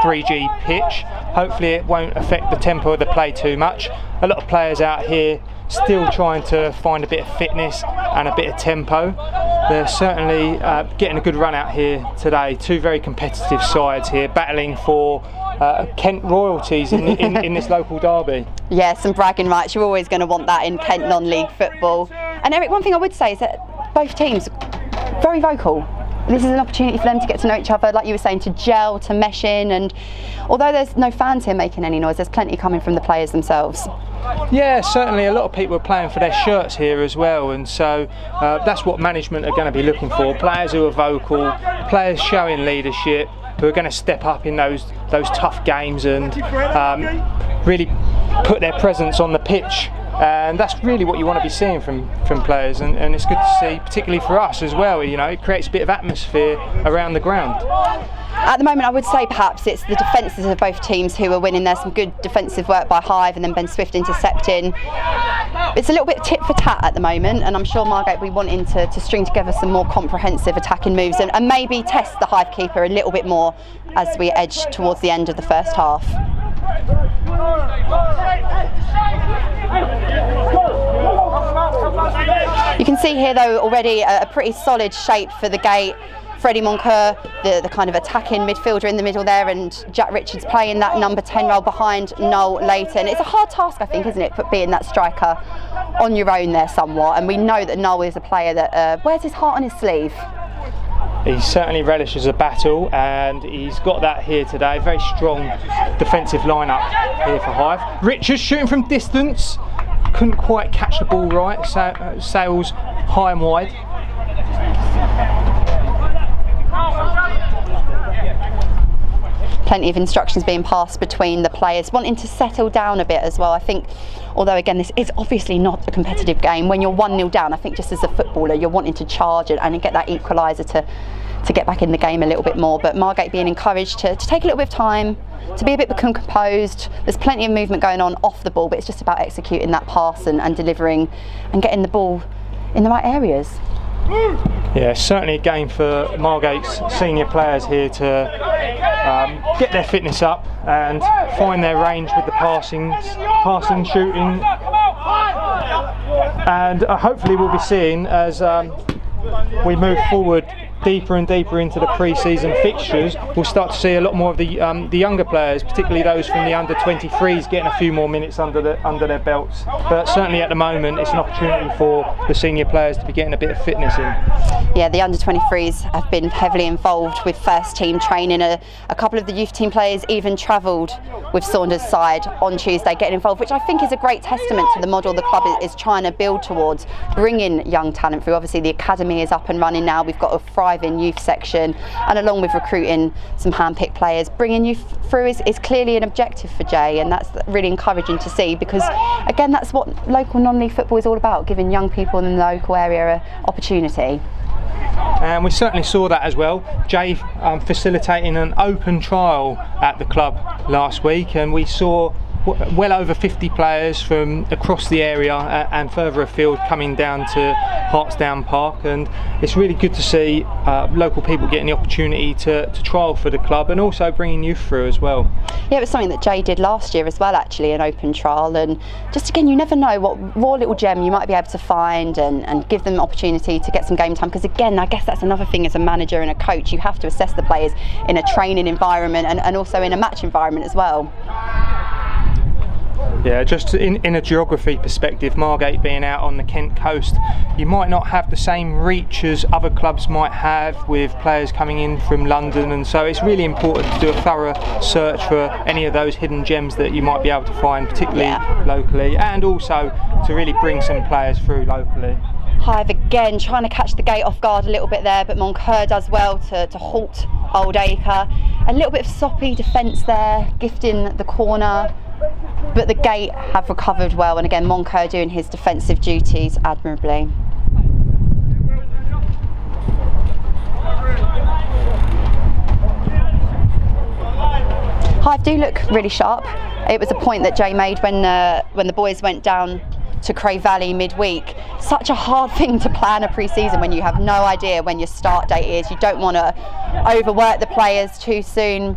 3G pitch. Hopefully it won't affect the tempo of the play too much. A lot of players out here still trying to find a bit of fitness and a bit of tempo. They're certainly getting a good run out here today. Two very competitive sides here battling for Kent royalties in this local derby. Yeah, some bragging rights. You're always going to want that in Kent non-league football. And Eric, one thing I would say is that both teams very vocal. This is an opportunity for them to get to know each other, like you were saying, to gel, to mesh in, and although there's no fans here making any noise, there's plenty coming from the players themselves. Yeah, certainly a lot of people are playing for their shirts here as well, and so that's what management are going to be looking for. Players who are vocal, players showing leadership, who are going to step up in those tough games and really put their presence on the pitch. And that's really what you want to be seeing from players, and it's good to see, particularly for us as well. You know, it creates a bit of atmosphere around the ground. At the moment, I would say perhaps it's the defences of both teams who are winning. There's some good defensive work by Hythe and then Ben Swift intercepting. It's a little bit tit for tat at the moment, and I'm sure Margate will be wanting to string together some more comprehensive attacking moves and maybe test the Hythe keeper a little bit more as we edge towards the end of the first half. You can see here though already a pretty solid shape for the Gate. Freddie Moncur, the kind of attacking midfielder in the middle there, and Jack Richards playing that number 10 role behind Noel Leighton. It's a hard task, I think, isn't it, for being that striker on your own there somewhat, and we know that Noel is a player that wears his heart on his sleeve. He certainly relishes a battle, and he's got that here today. Very strong defensive lineup here for Hythe. Richards shooting from distance, couldn't quite catch the ball right, sails high and wide. Plenty of instructions being passed between the players, wanting to settle down a bit as well. I think, although again this is obviously not a competitive game, when you're 1-0 down, I think just as a footballer you're wanting to charge it and get that equaliser to get back in the game a little bit more. But Margate being encouraged to take a little bit of time, to be a bit composed. There's plenty of movement going on off the ball, but it's just about executing that pass and delivering and getting the ball in the right areas. Yeah, certainly a game for Margate's senior players here to get their fitness up and find their range with the passing, shooting, and hopefully we'll be seeing as we move forward deeper and deeper into the pre-season fixtures, we'll start to see a lot more of the younger players, particularly those from the under-23s, getting a few more minutes under their belts. But certainly at the moment, it's an opportunity for the senior players to be getting a bit of fitness in. Yeah, the under-23s have been heavily involved with first team training. A couple of the youth team players even travelled with Saunders' side on Tuesday, getting involved, which I think is a great testament to the model the club is trying to build towards, bringing young talent through. Obviously the academy is up and running now. We've got a thriving youth section, and along with recruiting some hand-picked players, bringing youth through is clearly an objective for Jay, and that's really encouraging to see, because again, that's what local non-league football is all about, giving young people in the local area an opportunity. And we certainly saw that as well. Jay facilitating an open trial at the club last week, and we saw well over 50 players from across the area and further afield coming down to Hartsdown Park, and it's really good to see local people getting the opportunity to trial for the club and also bringing youth through as well. Yeah, it was something that Jay did last year as well, actually, an open trial, and just again, you never know what raw little gem you might be able to find and give them opportunity to get some game time, because again, I guess that's another thing as a manager and a coach, you have to assess the players in a training environment and also in a match environment as well. Yeah, just in a geography perspective, Margate being out on the Kent coast, you might not have the same reach as other clubs might have with players coming in from London, and so it's really important to do a thorough search for any of those hidden gems that you might be able to find, particularly locally, and also to really bring some players through locally. Hythe again trying to catch the gate off guard a little bit there, but Moncur does well to halt Old Acre. A little bit of soppy defence there, gifting the corner, but the gate have recovered well, and again Moncur doing his defensive duties admirably. Hythe do look really sharp. It was a point that Jay made when the boys went down to Cray Valley midweek. Such a hard thing to plan a pre-season when you have no idea when your start date is. You don't want to overwork the players too soon.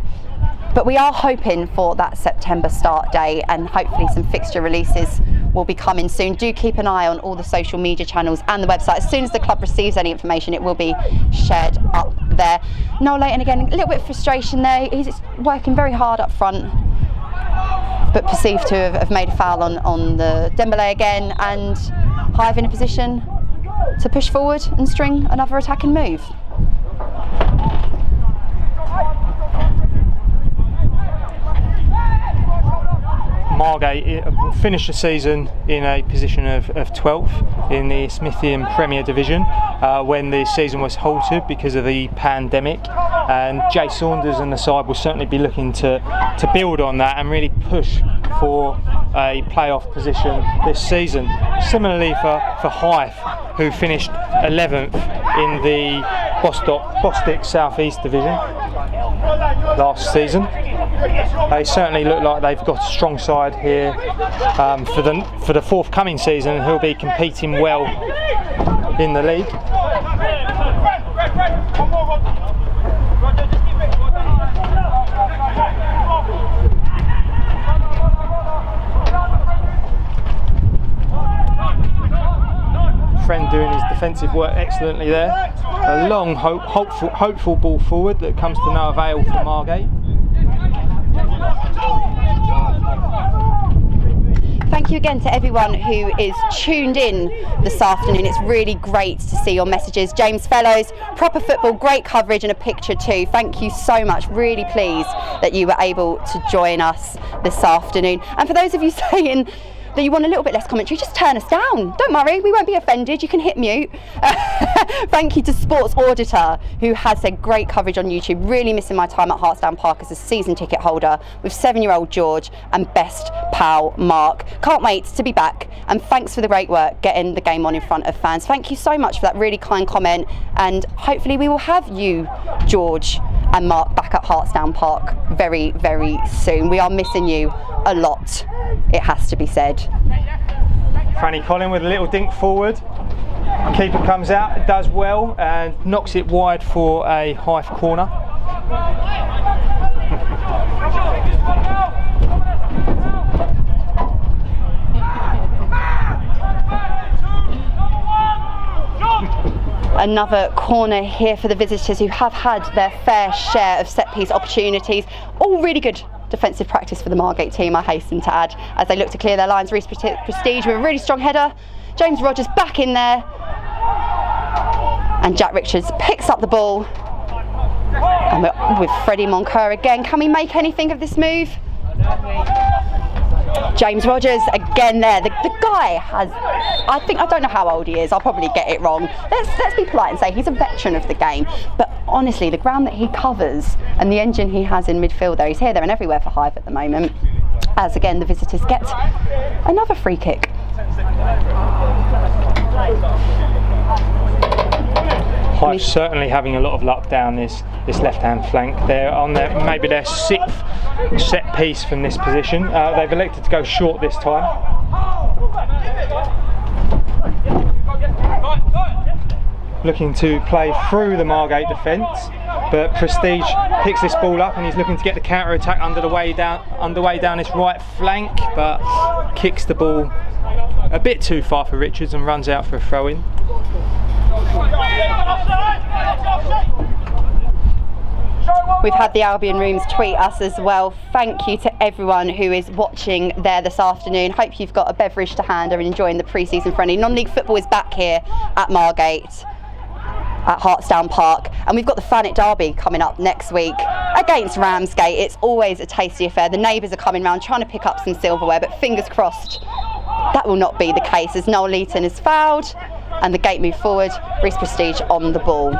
But we are hoping for that September start date, and hopefully some fixture releases will be coming soon. Do keep an eye on all the social media channels and the website. As soon as the club receives any information, it will be shared up there. Noel Layton again, a little bit of frustration there. He's working very hard up front, but perceived to have made a foul on the Dembele again, and Hythe in a position to push forward and string another attacking move. Margate finished the season in a position of 12th in the Smithian Premier Division when the season was halted because of the pandemic, and Jay Saunders and the side will certainly be looking to build on that and really push for a playoff position this season. Similarly for Hythe, who finished 11th in the Bostick South East Division last season. They certainly look like they've got a strong side here for the forthcoming season, and he'll be competing well in the league. Friend doing his defensive work excellently there. A long, hopeful ball forward that comes to no avail for Margate. Thank you again to everyone who is tuned in this afternoon. It's really great to see your messages. James Fellows, proper football, great coverage and a picture too. Thank you so much. Really pleased that you were able to join us this afternoon. And for those of you saying that you want a little bit less commentary, just turn us down. Don't worry, we won't be offended. You can hit mute. Thank you to Sports Auditor, who has said great coverage on YouTube. Really missing my time at Hartsdown Park as a season ticket holder with 7-year-old George and best pal Mark. Can't wait to be back, and thanks for the great work getting the game on in front of fans. Thank you so much for that really kind comment, and hopefully we will have you, George and Mark, back at Hartsdown Park very, very soon. We are missing you a lot, it has to be said. Franny Collin with a little dink forward. Keeper comes out, does well, and knocks it wide for a Hythe corner. Another corner here for the visitors, who have had their fair share of set piece opportunities. All really good defensive practice for the Margate team, I hasten to add, as they look to clear their lines. Reece Prestige with a really strong header. James Rogers back in there, and Jack Richards picks up the ball. And we're with Freddie Moncur again. Can we make anything of this move? James Rogers again there. The guy has, I don't know how old he is, I'll probably get it wrong. Let's be polite and say he's a veteran of the game. But honestly, the ground that he covers and the engine he has in midfield there, he's here, there and everywhere for Hythe at the moment. As again, the visitors get another free kick. Hythe certainly having a lot of luck down this left-hand flank. They're on maybe their 6th set piece from this position. They've elected to go short this time. Looking to play through the Margate defence, but Prestige picks this ball up and he's looking to get the counter-attack underway down this right flank, but kicks the ball a bit too far for Richards and runs out for a throw-in. We've had the Albion Rooms tweet us as well. Thank you to everyone who is watching there this afternoon. Hope you've got a beverage to hand and enjoying the pre-season friendly. Non-league football is back here at Margate, at Hartsdown Park, and we've got the Thanet Derby coming up next week against Ramsgate. It's always a tasty affair. The neighbours are coming round trying to pick up some silverware, but fingers crossed that will not be the case, as Noel Leeton is fouled and the gate move forward. Reece Prestige on the ball.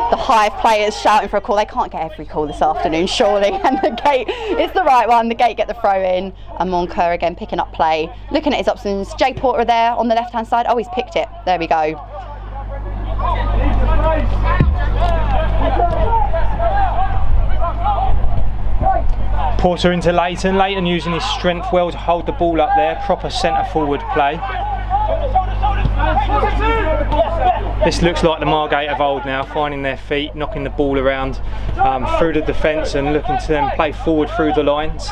The Hythe players shouting for a call. They can't get every call this afternoon, surely. And the gate is the right one. The gate get the throw in. And Moncur again picking up play. Looking at his options. Jay Porter there on the left hand side. Oh, he's picked it. There we go. Porter into Leighton. Leighton using his strength well to hold the ball up there. Proper centre forward play. This looks like the Margate of old now, finding their feet, knocking the ball around through the defence and looking to then play forward through the lines.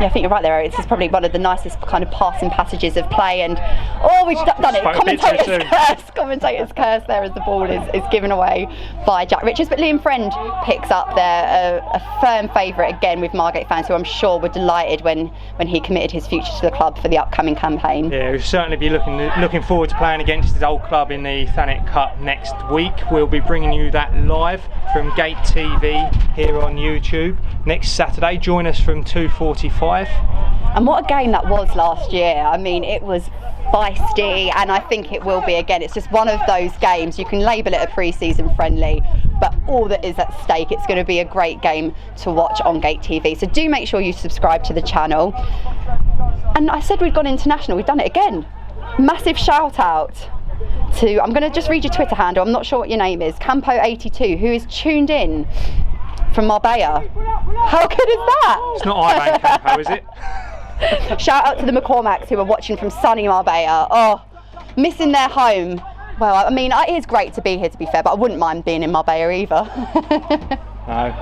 Yeah, I think you're right there. This is probably one of the nicest kind of passing passages of play, and oh, we've done it. Commentator's curse there as the ball is given away by Jack Richards. But Liam Friend picks up there, a firm favourite again with Margate fans, who I'm sure were delighted when he committed his future to the club for the upcoming campaign. Yeah, we'll certainly be looking forward to playing against his old club in the Thanet Cup next week. We'll be bringing you that live from Gate TV here on YouTube next Saturday. Join us from 2:45. And what a game that was last year. I mean, it was feisty, and I think it will be again. It's just one of those games, you can label it a pre-season friendly, but all that is at stake, it's going to be a great game to watch on Gate TV. So do make sure you subscribe to the channel. And I said we'd gone international, we've done it again. Massive shout out to, I'm going to just read your Twitter handle, I'm not sure what your name is, Campo82, who is tuned in from Marbella. How good is that? It's not Ivan Campo, is it? Shout out to the McCormacks who are watching from sunny Marbella. Oh, missing their home. Well, I mean, it is great to be here, to be fair, but I wouldn't mind being in Marbella either. No.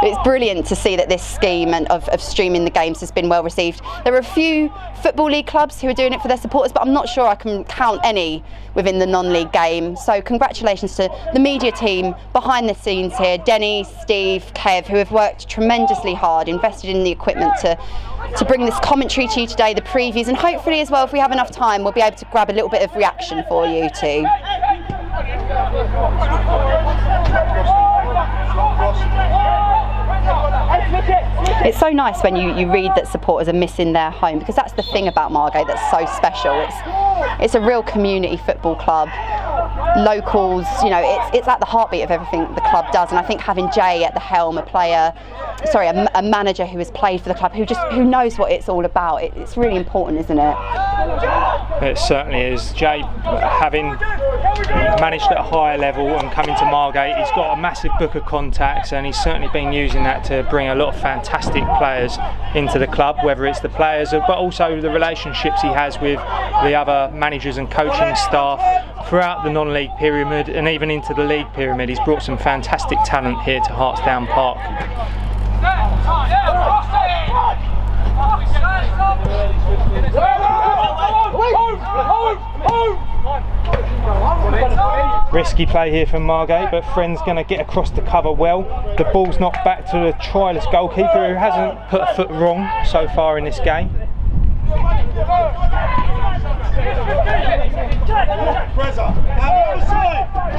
It's brilliant to see that this scheme of streaming the games has been well received. There are a few Football League clubs who are doing it for their supporters, but I'm not sure I can count any within the non-league game. So congratulations to the media team behind the scenes here, Denny, Steve, Kev, who have worked tremendously hard, invested in the equipment to bring this commentary to you today, the previews, and hopefully as well, if we have enough time, we'll be able to grab a little bit of reaction for you too. It's so nice when you read that supporters are missing their home, because that's the thing about Margate that's so special. It's a real community football club. Locals, you know, it's at the heartbeat of everything the club does, and I think having Jay at the helm, a manager who has played for the club, who knows what it's all about, it's really important, isn't it? It certainly is. Jay, having managed at a higher level and coming to Margate, he's got a massive book of contacts, and he's certainly been using that to bring a lot of fantastic players into the club, whether it's the players but also the relationships he has with the other managers and coaching staff throughout the non-league pyramid and even into the league pyramid. He's brought some fantastic talent here to Hartsdown Park. Risky play here from Margate, but Friend's going to get across the cover well. The ball's knocked back to the tryless goalkeeper, who hasn't put a foot wrong so far in this game.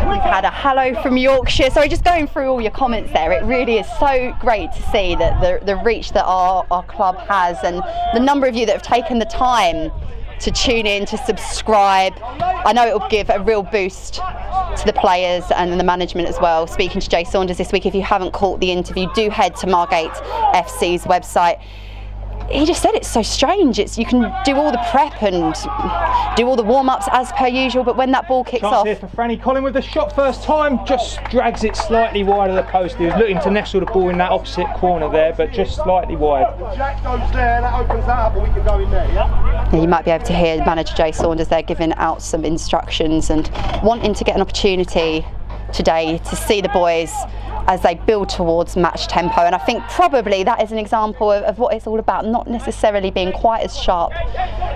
We've had a hello from Yorkshire. Sorry, just going through all your comments there. It really is so great to see that the reach that our club has, and the number of you that have taken the time to tune in, to subscribe. I know it will give a real boost to the players and the management as well. Speaking to Jay Saunders this week, if you haven't caught the interview, do head to Margate FC's website. He just said it's so strange. You can do all the prep and do all the warm-ups as per usual, but when that ball kicks Chance off... here for Franny Collin with the shot first time, just drags it slightly wide of the post. He was looking to nestle the ball in that opposite corner there, but just slightly wide. Jack goes there, that opens that up, and we can go in there, yeah? You might be able to hear manager Jay Saunders there giving out some instructions and wanting to get an opportunity today to see the boys as they build towards match tempo, and I think probably that is an example of what it's all about, not necessarily being quite as sharp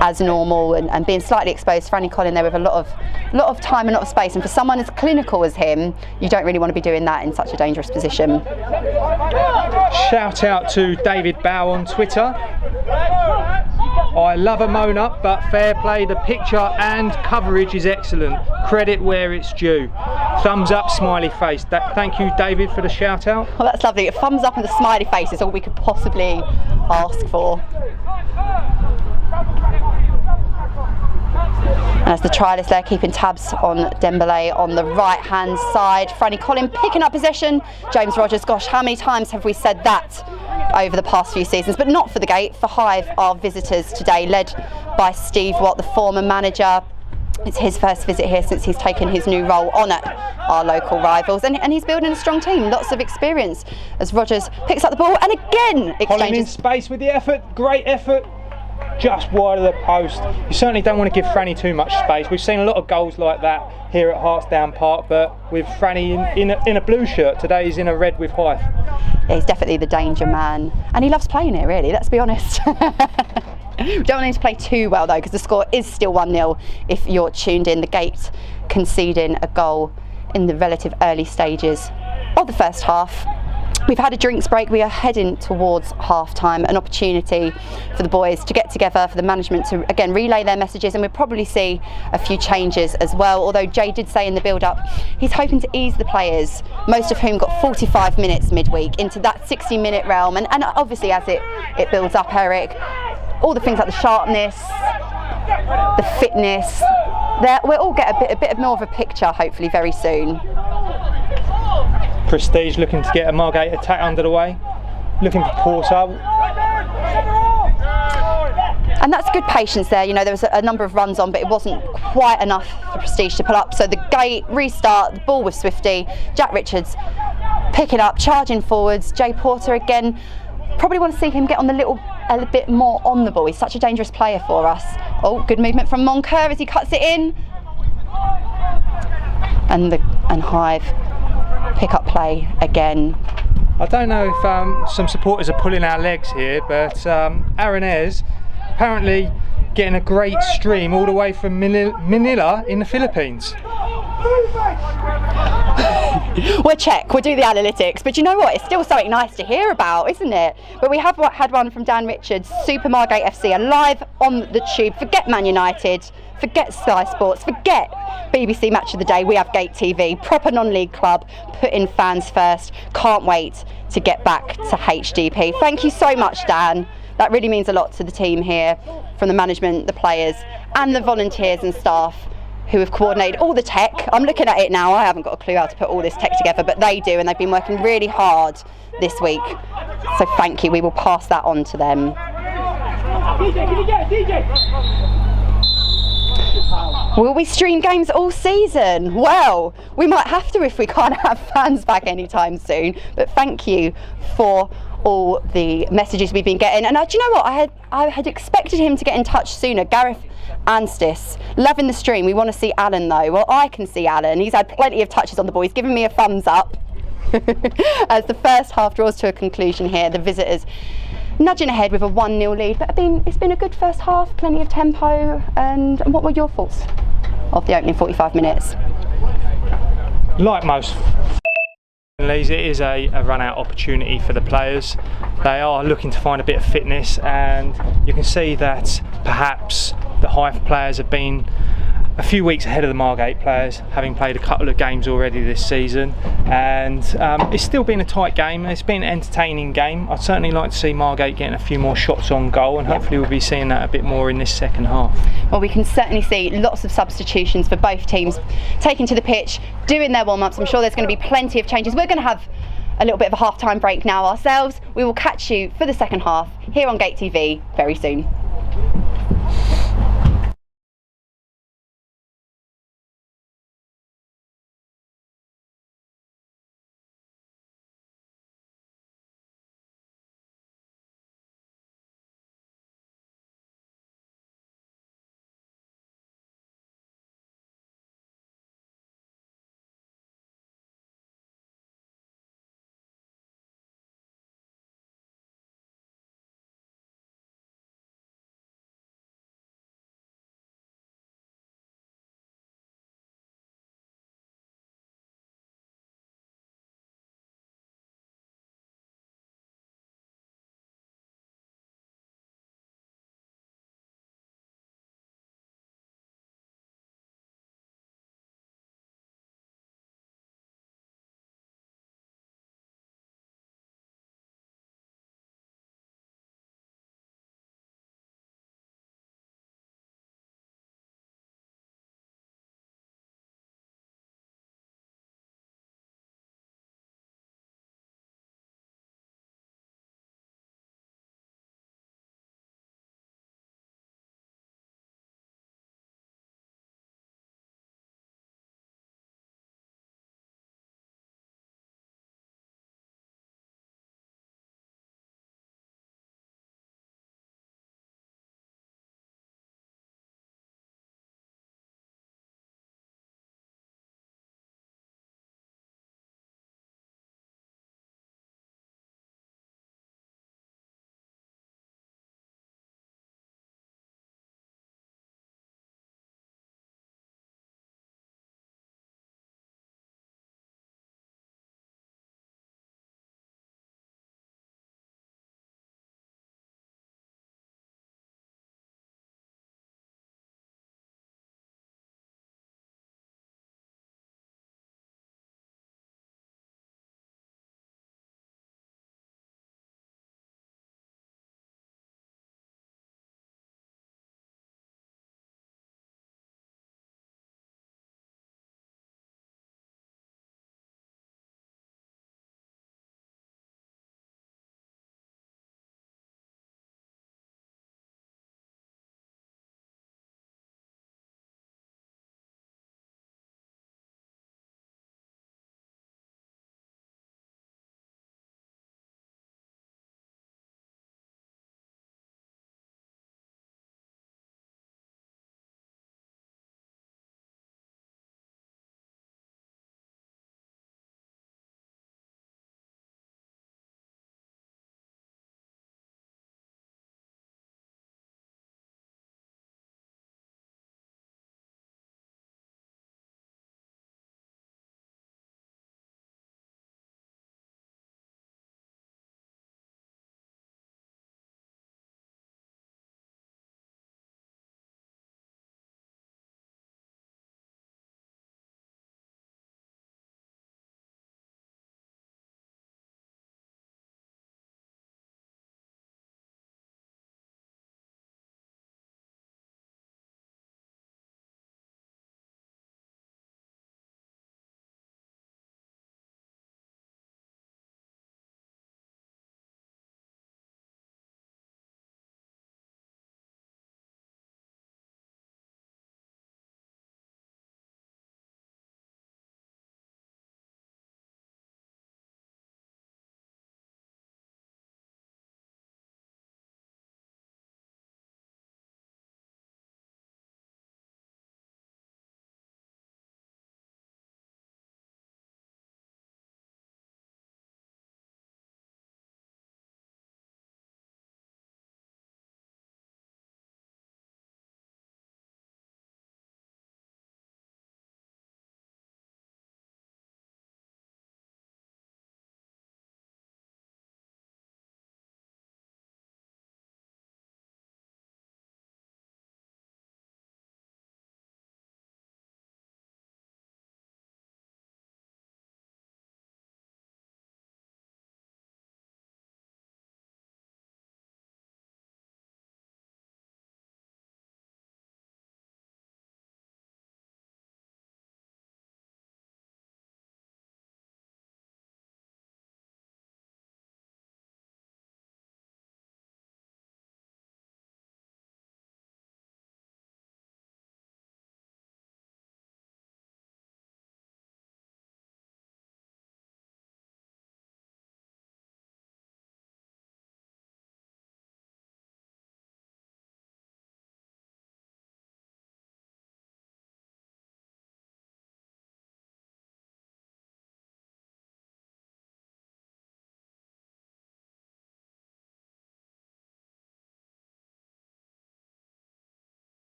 as normal and being slightly exposed. Franny Collin there with a lot of time and a lot of space, and for someone as clinical as him, you don't really want to be doing that in such a dangerous position. Shout out to David Bow on Twitter. I love a moan up, but fair play, the picture and coverage is excellent. Credit where it's due. Thumbs up, smiley face. Thank you, David, for the shout out. Well, that's lovely. A thumbs up and a smiley face is all we could possibly ask for. And as the trialist there keeping tabs on Dembele on the right hand side, Franny Collin picking up possession. James Rogers, gosh, how many times have we said that over the past few seasons? But not for the Gate, for Hythe, our visitors today, led by Steve Watt, the former manager. It's his first visit here since he's taken his new role on at our local rivals, and he's building a strong team, lots of experience, as Rogers picks up the ball and again exchanges. Collin in space with the effort, great effort, just wide of the post. You certainly don't want to give Franny too much space. We've seen a lot of goals like that here at Hartsdown Park, but with Franny in a blue shirt, today he's in a red with Hythe. Yeah, he's definitely the danger man, and he loves playing it, really, let's be honest. We don't want him to play too well though, because the score is still 1-0 if you're tuned in. The Gate conceding a goal in the relative early stages of the first half. We've had a drinks break, we are heading towards half-time, an opportunity for the boys to get together, for the management to again relay their messages, and we'll probably see a few changes as well, although Jay did say in the build-up he's hoping to ease the players, most of whom got 45 minutes midweek, into that 60-minute realm, and obviously as it builds up, Eric, all the things like the sharpness, the fitness, we'll all get a bit more of a picture hopefully very soon. Prestige looking to get a Margate attack under the way, looking for Porter. And that's good patience there. You know, there was a number of runs on, but it wasn't quite enough for Prestige to pull up. So the Gate restart, the ball with Swifty, Jack Richards picking up, charging forwards. Jay Porter again, probably want to see him get on a bit more on the ball. He's such a dangerous player for us. Oh, good movement from Moncur as he cuts it in. And Hythe pick up play again. I don't know if some supporters are pulling our legs here, but Aranez apparently getting a great stream all the way from Manila in the Philippines. We'll check, we'll do the analytics, but you know what, it's still something nice to hear about, isn't it? But we have had one from Dan Richards, Super Margate FC, alive on the tube. Forget Man United, forget Sky Sports, forget BBC Match of the Day. We have Gate TV, proper non-league club, putting fans first. Can't wait to get back to HDP. Thank you so much, Dan. That really means a lot to the team here, from the management, the players, and the volunteers and staff who have coordinated all the tech. I'm looking at it now, I haven't got a clue how to put all this tech together, but they do, and they've been working really hard this week. So thank you, we will pass that on to them. Will we stream games all season? Well, we might have to if we can't have fans back anytime soon. But thank you for all the messages we've been getting. And do you know what? I had expected him to get in touch sooner. Gareth Anstis, loving the stream. We want to see Alan though. Well, I can see Alan. He's had plenty of touches on the ball. He's given me a thumbs up. As the first half draws to a conclusion here, the visitors nudging ahead with a 1-0 lead, but it's been a good first half, plenty of tempo. And what were your thoughts of the opening 45 minutes? Like most leagues, it is a run-out opportunity for the players. They are looking to find a bit of fitness, and you can see that perhaps the Hythe players have been a few weeks ahead of the Margate players, having played a couple of games already this season, and it's still been a tight game. It's been an entertaining game. I'd certainly like to see Margate getting a few more shots on goal, and hopefully we'll be seeing that a bit more in this second half. Well, we can certainly see lots of substitutions for both teams taking to the pitch, doing their warm-ups. I'm sure there's going to be plenty of changes. We're going to have a little bit of a half-time break now ourselves. We will catch you for the second half here on Gate TV very soon.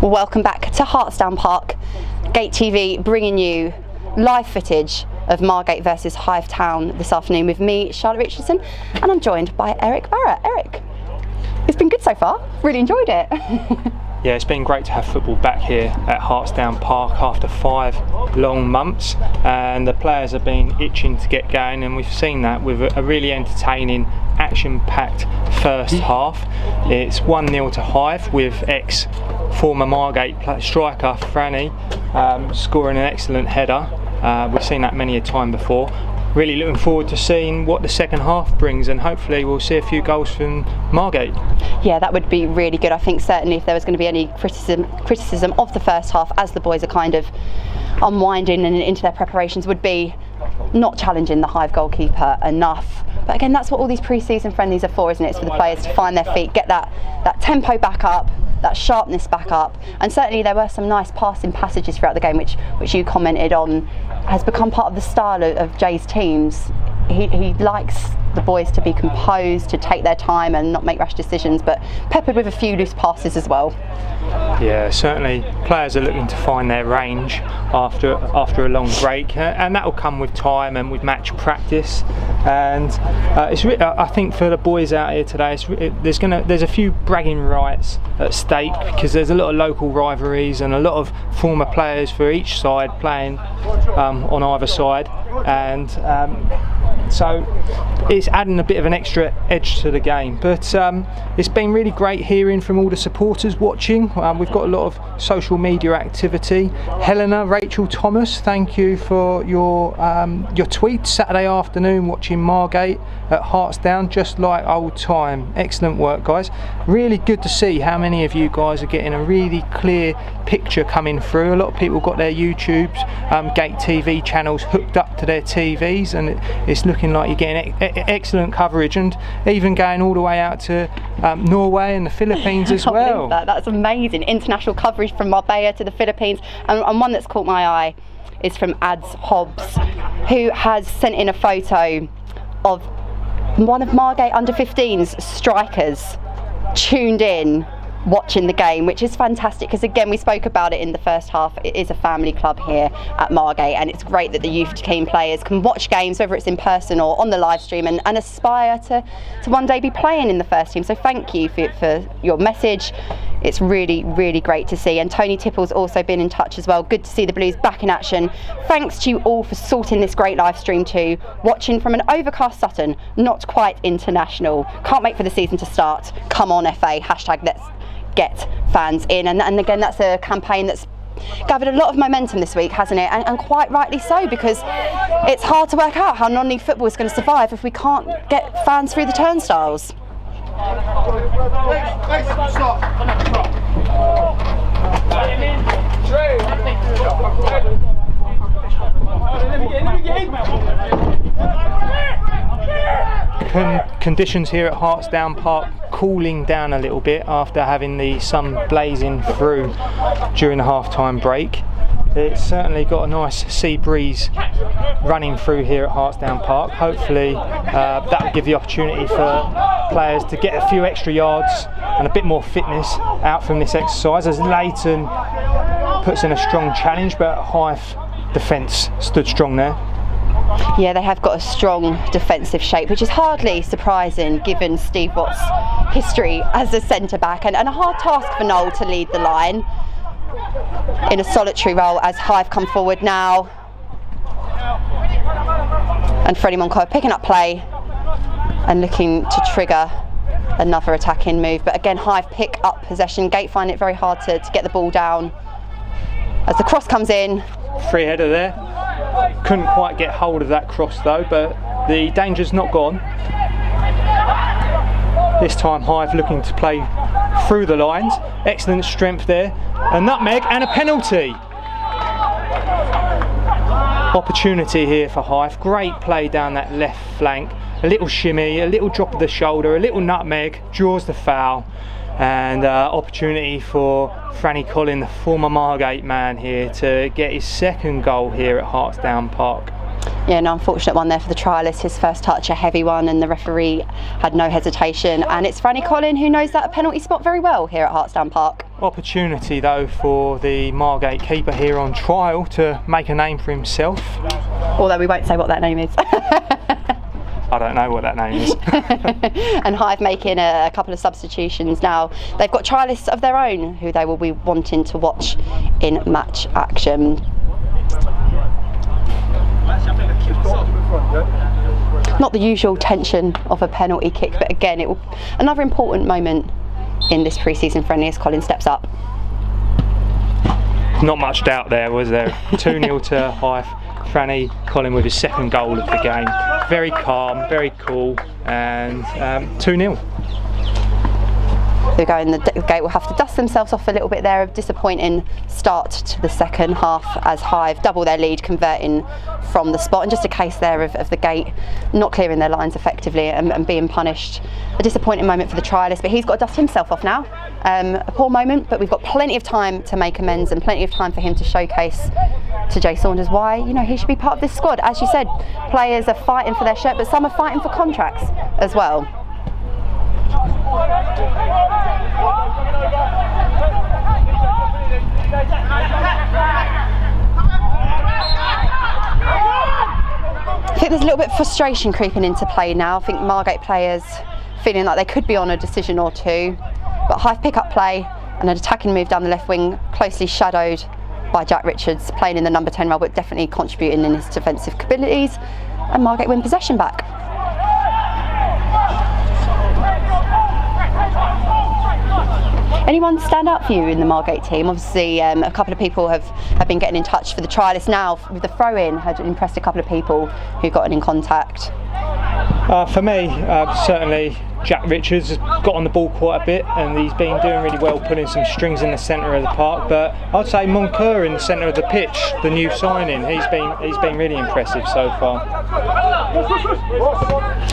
Well, welcome back to Hartsdown Park. Gate TV bringing you live footage of Margate versus Hythe Town this afternoon with me, Charlotte Richardson, and I'm joined by Eric Barrett. Eric, it's been good so far. Really enjoyed it. Yeah, it's been great to have football back here at Hartsdown Park after 5 long months, and the players have been itching to get going, and we've seen that with a really entertaining, action-packed first half. It's 1-0 to Hythe with ex-former Margate striker Franny scoring an excellent header. We've seen that many a time before. Really looking forward to seeing what the second half brings, and hopefully we'll see a few goals from Margate. Yeah, that would be really good. I think certainly if there was going to be any criticism of the first half as the boys are kind of unwinding and into their preparations, would be not challenging the Hythe goalkeeper enough. But again, that's what all these pre-season friendlies are for, isn't it? It's for the players to find their feet, get that tempo back up, that sharpness back up, and certainly there were some nice passing passages throughout the game which you commented on has become part of the style of Jay's teams. He likes the boys to be composed, to take their time and not make rash decisions, but peppered with a few loose passes as well. Yeah, certainly players are looking to find their range after a long break, and that will come with time and with match practice. And I think for the boys out here today, there's a few bragging rights at stake, because there's a lot of local rivalries and a lot of former players for each side playing on either side, and so it's adding a bit of an extra edge to the game. But it's been really great hearing from all the supporters watching. We've got a lot of social media activity. Helena, Rachel, Thomas, thank you for your tweets Saturday afternoon watching Margate at Hartsdown, just like old time. Excellent work, guys. Really good to see how many of you guys are getting a really clear picture coming through. A lot of people got their YouTubes, Gate TV channels hooked up to their TVs, and it's looking like you're getting excellent coverage, and even going all the way out to Norway and the Philippines as well. That's amazing. International coverage from Marbella to the Philippines, and one that's caught my eye is from Ads Hobbs, who has sent in a photo of one of Margate under-15s strikers tuned in watching the game, which is fantastic, because again, we spoke about it in the first half, it is a family club here at Margate, and it's great that the youth team players can watch games, whether it's in person or on the live stream, and aspire to one day be playing in the first team. So thank you for your message. It's really, really great to see. And Tony Tipple's also been in touch as well. Good to see the Blues back in action. Thanks to you all for sorting this great live stream too. Watching from an overcast Sutton, not quite international. Can't wait for the season to start. Come on FA, hashtag let's get fans in. And again, that's a campaign that's gathered a lot of momentum this week, hasn't it? And quite rightly so, because it's hard to work out how non-league football is going to survive if we can't get fans through the turnstiles. Conditions here at Hartsdown Park cooling down a little bit after having the sun blazing through during the half-time break. It's certainly got a nice sea breeze running through here at Hartsdown Park. Hopefully that will give the opportunity for players to get a few extra yards and a bit more fitness out from this exercise, as Leighton puts in a strong challenge, but Hythe defence stood strong there. Yeah, they have got a strong defensive shape, which is hardly surprising given Steve Watt's history as a centre-back, and a hard task for Noel to lead the line in a solitary role as Hythe come forward now. And Freddie Moncoa picking up play and looking to trigger another attacking move. But again, Hythe pick up possession. Gate find it very hard to get the ball down. As the cross comes in. Free header there. Couldn't quite get hold of that cross though, but the danger's not gone. This time Hythe looking to play through the lines. Excellent strength there. A nutmeg and a penalty. Opportunity here for Hythe. Great play down that left flank. A little shimmy, a little drop of the shoulder, a little nutmeg, draws the foul. And opportunity for Franny Collin, the former Margate man, here to get his second goal here at Hartsdown Park. Yeah, an unfortunate one there for the trialist. His first touch, a heavy one, and the referee had no hesitation. And it's Franny Collin who knows that penalty spot very well here at Hartsdown Park. opportunity though for the Margate keeper here on trial to make a name for himself. Although we won't say what that name is. I don't know what that name is. And Hythe making a couple of substitutions now. They've got trialists of their own who they will be wanting to watch in match action. Not the usual tension of a penalty kick, but again, it will another important moment in this pre-season friendly as Colin steps up. Not much doubt there, was there? 2-0 to Hythe. Franny, Colin with his second goal of the game. Very calm, very cool, and 2-0. The gate will have to dust themselves off a little bit there. A disappointing start to the second half as Hythe double their lead, converting from the spot, and just a case there of the gate not clearing their lines effectively and being punished. A disappointing moment for the trialist, but he's got to dust himself off now. A poor moment, but we've got plenty of time to make amends and plenty of time for him to showcase to Jay Saunders why, you know, he should be part of this squad. As you said, players are fighting for their shirt, but some are fighting for contracts as well. I think there's a little bit of frustration creeping into play now. I think Margate players feeling like they could be on a decision or two, but Hythe pick up play and an attacking move down the left wing, closely shadowed by Jack Richards, playing in the number 10 role, but definitely contributing in his defensive abilities, and Margate win possession back. Anyone stand out for you in the Margate team? Obviously, a couple of people have been getting in touch for the trialists now. With the throw-in, had impressed a couple of people who got in contact. For me, certainly Jack Richards has got on the ball quite a bit, and he's been doing really well, putting some strings in the centre of the park. But I'd say Moncur in the centre of the pitch, the new signing, he's been really impressive so far.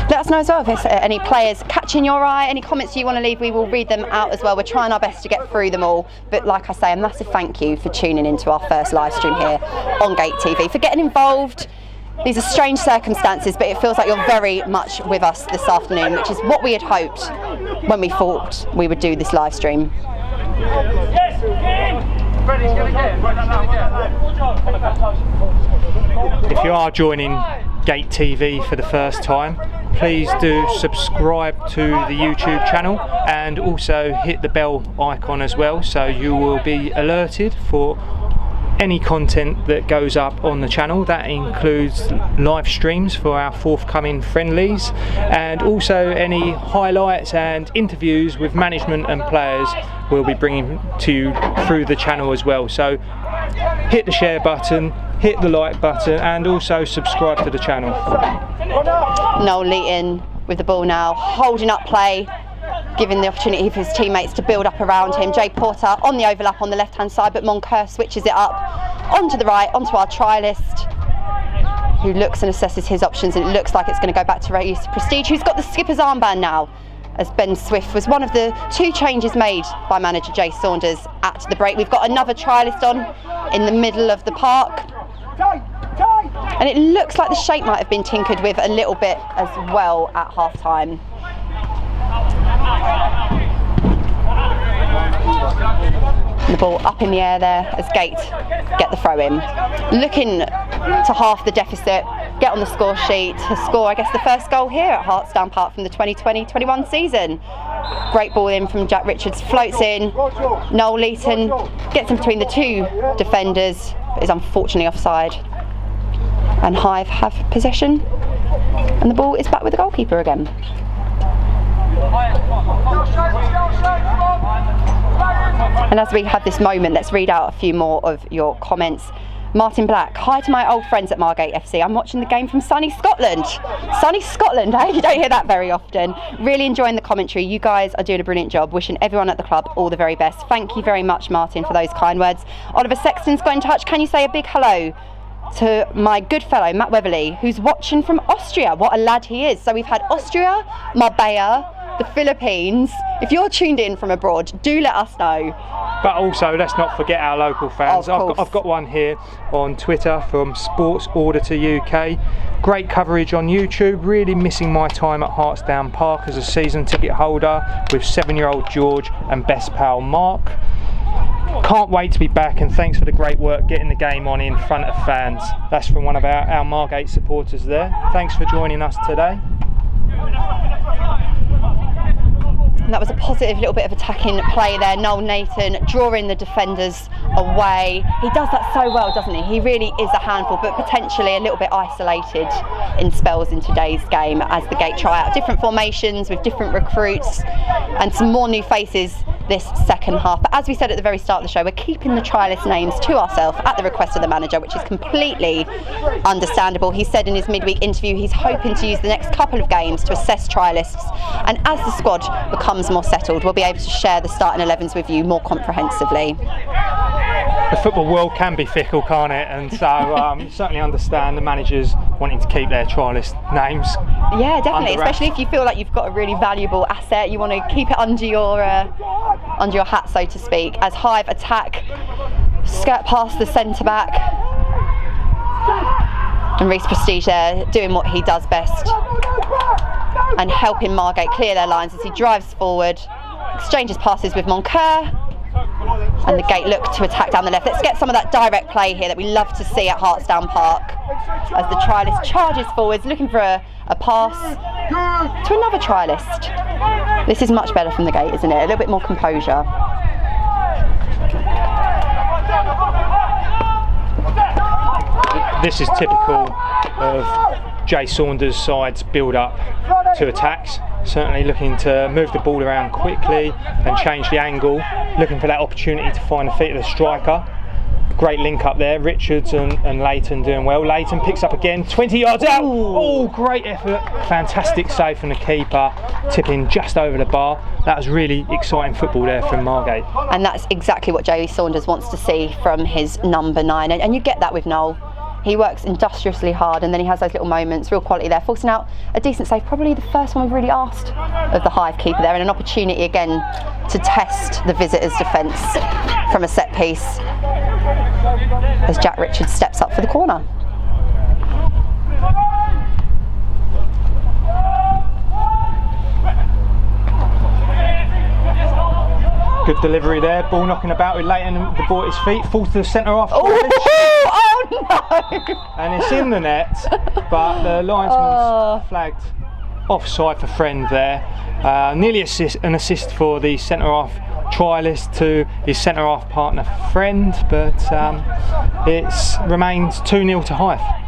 Let us know as well if there's any players catching your eye, any comments you want to leave. We will read them out as well. We're trying our best to get through them all, but like I say, a massive thank you for tuning into our first live stream here on Gate TV, for getting involved. These are strange circumstances, but it feels like you're very much with us this afternoon, which is what we had hoped when we thought we would do this live stream. If you are joining Gate TV for the first time, please do subscribe to the YouTube channel and also hit the bell icon as well, so you will be alerted for any content that goes up on the channel. That includes live streams for our forthcoming friendlies, and also any highlights and interviews with management and players we'll be bringing to you through the channel as well. So hit the share button, hit the like button, and also subscribe to the channel. Noel Leaton with the ball now, holding up play, giving the opportunity for his teammates to build up around him. Jay Porter on the overlap on the left hand side, but Moncur switches it up onto the right, onto our trialist, who looks and assesses his options, and it looks like it's going to go back to Race Prestige, who's got the skipper's armband now, as Ben Swift was one of the 2 changes made by manager Jay Saunders at the break. We've got another trialist on in the middle of the park, and it looks like the shape might have been tinkered with a little bit as well at half time. The ball up in the air there as Gate get the throw in, looking to half the deficit, get on the score sheet to score, I guess, the first goal here at Hartsdown Park from the 2020-21 season. Great ball in from Jack Richards, floats in, Noel Leaton gets in between the 2 defenders, but is unfortunately offside, and Hythe have possession, and the ball is back with the goalkeeper again. And as we have this moment, let's read out a few more of your comments. Martin Black, hi to my old friends at Margate FC. I'm watching the game from sunny Scotland. Sunny Scotland, eh? You don't hear that very often. Really enjoying the commentary. You guys are doing a brilliant job. Wishing everyone at the club all the very best. Thank you very much, Martin, for those kind words. Oliver Sexton's got in touch. Can you say a big hello to my good fellow Matt Weatherly, who's watching from Austria? What a lad he is. So we've had Austria, Marbella, the Philippines. If you're tuned in from abroad, do let us know. But also, let's not forget our local fans. I've got one here on Twitter from Sports Auditor UK. Great coverage on YouTube. Really missing my time at Hartsdown Park as a season ticket holder with 7-year-old George and best pal Mark. Can't wait to be back, and thanks for the great work getting the game on in front of fans. That's from one of our Margate supporters there. Thanks for joining us today. And that was a positive little bit of attacking play there. Noel Nathan drawing the defenders away. He does that so well, doesn't he? He really is a handful, but potentially a little bit isolated in spells in today's game as the Gate try out different formations with different recruits and some more new faces this second half. But as we said at the very start of the show, we're keeping the trialist names to ourselves at the request of the manager, which is completely understandable. He said in his midweek interview he's hoping to use the next couple of games to assess trialists, and as the squad becomes more settled, we'll be able to share the starting 11s with you more comprehensively. The football world can be fickle, can't it? And so certainly understand the managers wanting to keep their trialist names. Yeah, definitely, especially if you feel like you've got a really valuable asset, you want to keep it under your hat, so to speak. As Hythe attack, skirt past the centre back, and Reece Prestige there doing what he does best and helping Margate clear their lines as he drives forward, exchanges passes with Moncur, and the Gate look to attack down the left. Let's get some of that direct play here that we love to see at Hartsdown Park as the trialist charges forwards looking for a pass to another trialist. This is much better from the Gate, isn't it? A little bit more composure. This is typical of Jay Saunders' side's build-up to attacks. Certainly looking to move the ball around quickly and change the angle, looking for that opportunity to find the feet of the striker. Great link up there, Richards and Leighton doing well. Leighton picks up again, 20 yards out. Oh, great effort, fantastic save from the keeper, tipping just over the bar. That was really exciting football there from Margate. And that's exactly what Jay Saunders wants to see from his number 9, and you get that with Noel. He works industriously hard, and then he has those little moments, real quality there, forcing out a decent save, probably the first one we've really asked of the Hythe keeper there, and an opportunity again to test the visitors' defence from a set piece as Jack Richards steps up for the corner. Good delivery there, ball knocking about with Leighton, the ball at his feet, falls to the centre half. Oh no! And it's in the net, but the linesman's flagged offside for Friend there. Nearly an assist for the centre half trialist to his centre half partner Friend, but it remains 2-0 to Hythe.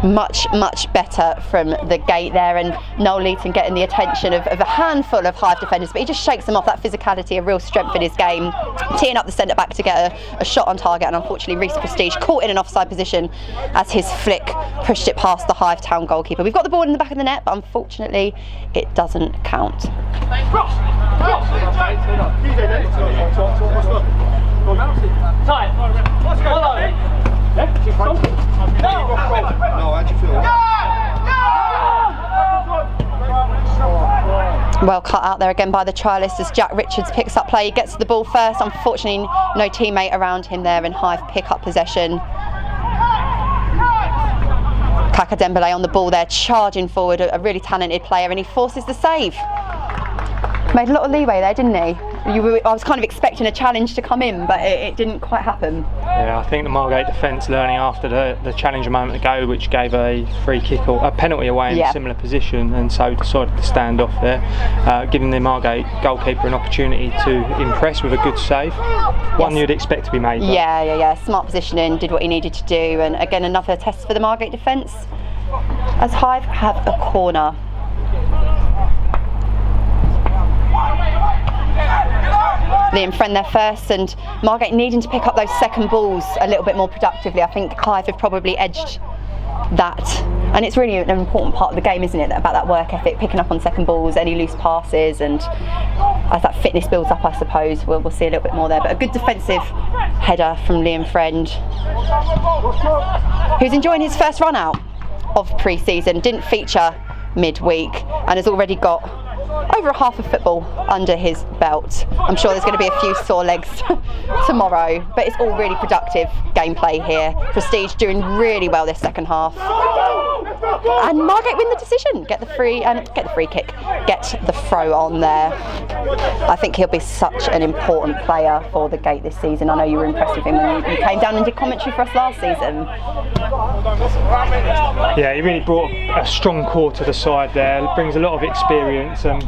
Much better from the Gate there, and Noel Leighton getting the attention of a handful of Hythe defenders, but he just shakes them off. That physicality, a real strength in his game, teeing up the centre back to get a shot on target, and unfortunately Reece Prestige caught in an offside position as his flick pushed it past the Hythe Town goalkeeper. We've got the ball in the back of the net, but unfortunately it doesn't count. Well cut out there again by the trialist as Jack Richards picks up play. He gets the ball first. Unfortunately, no teammate around him there, and Hythe pick up possession. Kaka Dembele on the ball there, charging forward, a really talented player, and he forces the save. Made a lot of leeway there, didn't he? I was kind of expecting a challenge to come in, but it didn't quite happen. Yeah, I think the Margate defence learning after the challenge a moment ago, which gave a free kick or a penalty away in a similar position, and so decided to stand off there, giving the Margate goalkeeper an opportunity to impress with a good save. One you'd expect to be made. Yeah. Smart positioning, did what he needed to do, and again another test for the Margate defence as Hythe have a corner. Liam Friend there first, and Margate needing to pick up those second balls a little bit more productively. I think Hythe have probably edged that, and it's really an important part of the game, isn't it, about that work ethic, picking up on second balls, any loose passes, and as that fitness builds up, I suppose we'll see a little bit more there. But a good defensive header from Liam Friend, who's enjoying his first run out of pre-season, didn't feature midweek and has already got over a half of football under his belt. I'm sure there's going to be a few sore legs tomorrow, but it's all really productive gameplay here. Prestige doing really well this second half. and Margate win the decision, get the free kick, get the throw on there. I think he'll be such an important player for the Gate this season. I know you were impressed with him when you came down and did commentary for us last season. Yeah, he really brought a strong core to the side there. He brings a lot of experience, and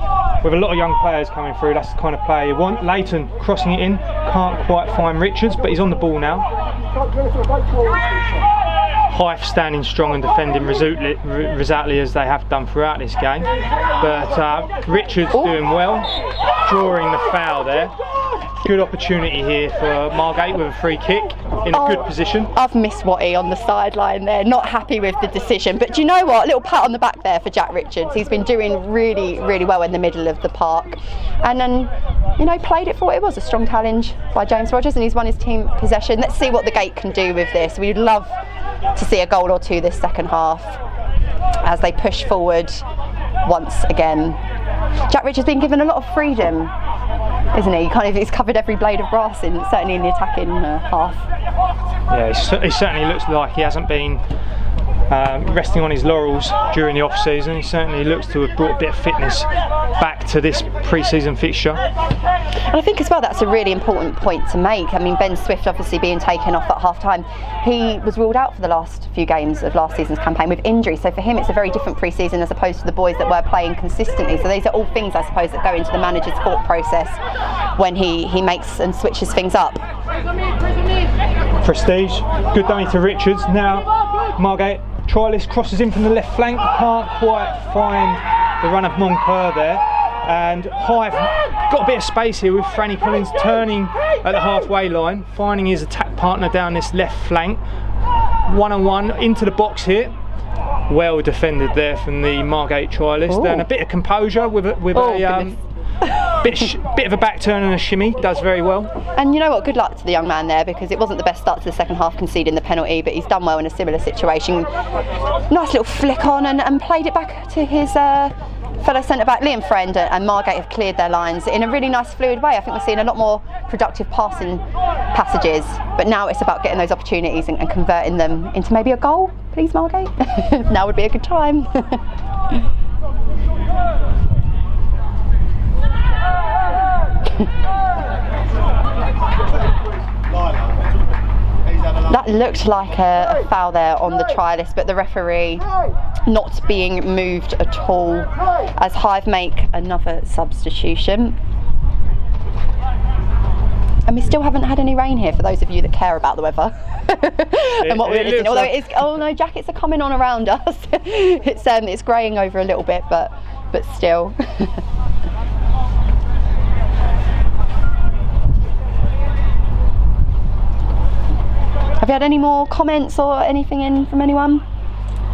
with a lot of young players coming through, that's the kind of player you want. Leighton crossing it in, can't quite find Richards, but he's on the ball now. Hythe standing strong and defending resolutely as they have done throughout this game. But Richards doing well, drawing the foul there. Good opportunity here for Margate with a free kick in a good position. I've missed Watty on the sideline there, not happy with the decision. But do you know what? A little pat on the back there for Jack Richards. He's been doing really, really well in the middle of the park. And then, you know, played it for what it was, a strong challenge by James Rogers, and he's won his team possession. Let's see what the Gate can do with this. We'd love to see a goal or two this second half as they push forward once again. Jack Richards has been given a lot of freedom, isn't he? He's covered every blade of grass, certainly in the attacking half. Yeah, he certainly looks like he hasn't been resting on his laurels during the off-season. He certainly looks to have brought a bit of fitness back to this pre-season fixture. And I think as well that's a really important point to make. I mean, Ben Swift obviously being taken off at half-time. He was ruled out for the last few games of last season's campaign with injury, so for him it's a very different pre-season as opposed to the boys that were playing consistently. So these are all things, I suppose, that go into the manager's thought process when he makes and switches things up. Prestige, good dummy to Richards. Now Margate, trialist crosses in from the left flank, can't quite find the run of Moncur there, and Hythe got a bit of space here with Franny Collins turning at the halfway line, finding his attack partner down this left flank. One-on-one into the box here. Well defended there from the Margate trialist. And a bit of composure with a bit of a back turn and a shimmy, does very well. And you know what, good luck to the young man there, because it wasn't the best start to the second half, conceding the penalty, but he's done well in a similar situation. Nice little flick on and played it back to his fellow centre-back Liam Friend, and Margate have cleared their lines in a really nice fluid way. I think we're seeing a lot more productive passing passages, but now it's about getting those opportunities and converting them into maybe a goal. Please, Margate. Now would be a good time. That looked like a foul there on the trialist, but the referee not being moved at all as Hythe make another substitution. And we still haven't had any rain here, for those of you that care about the weather. And what we're listening. Although it is, oh no, jackets are coming on around us. It's greying over a little bit, but still. Have you had any more comments or anything in from anyone?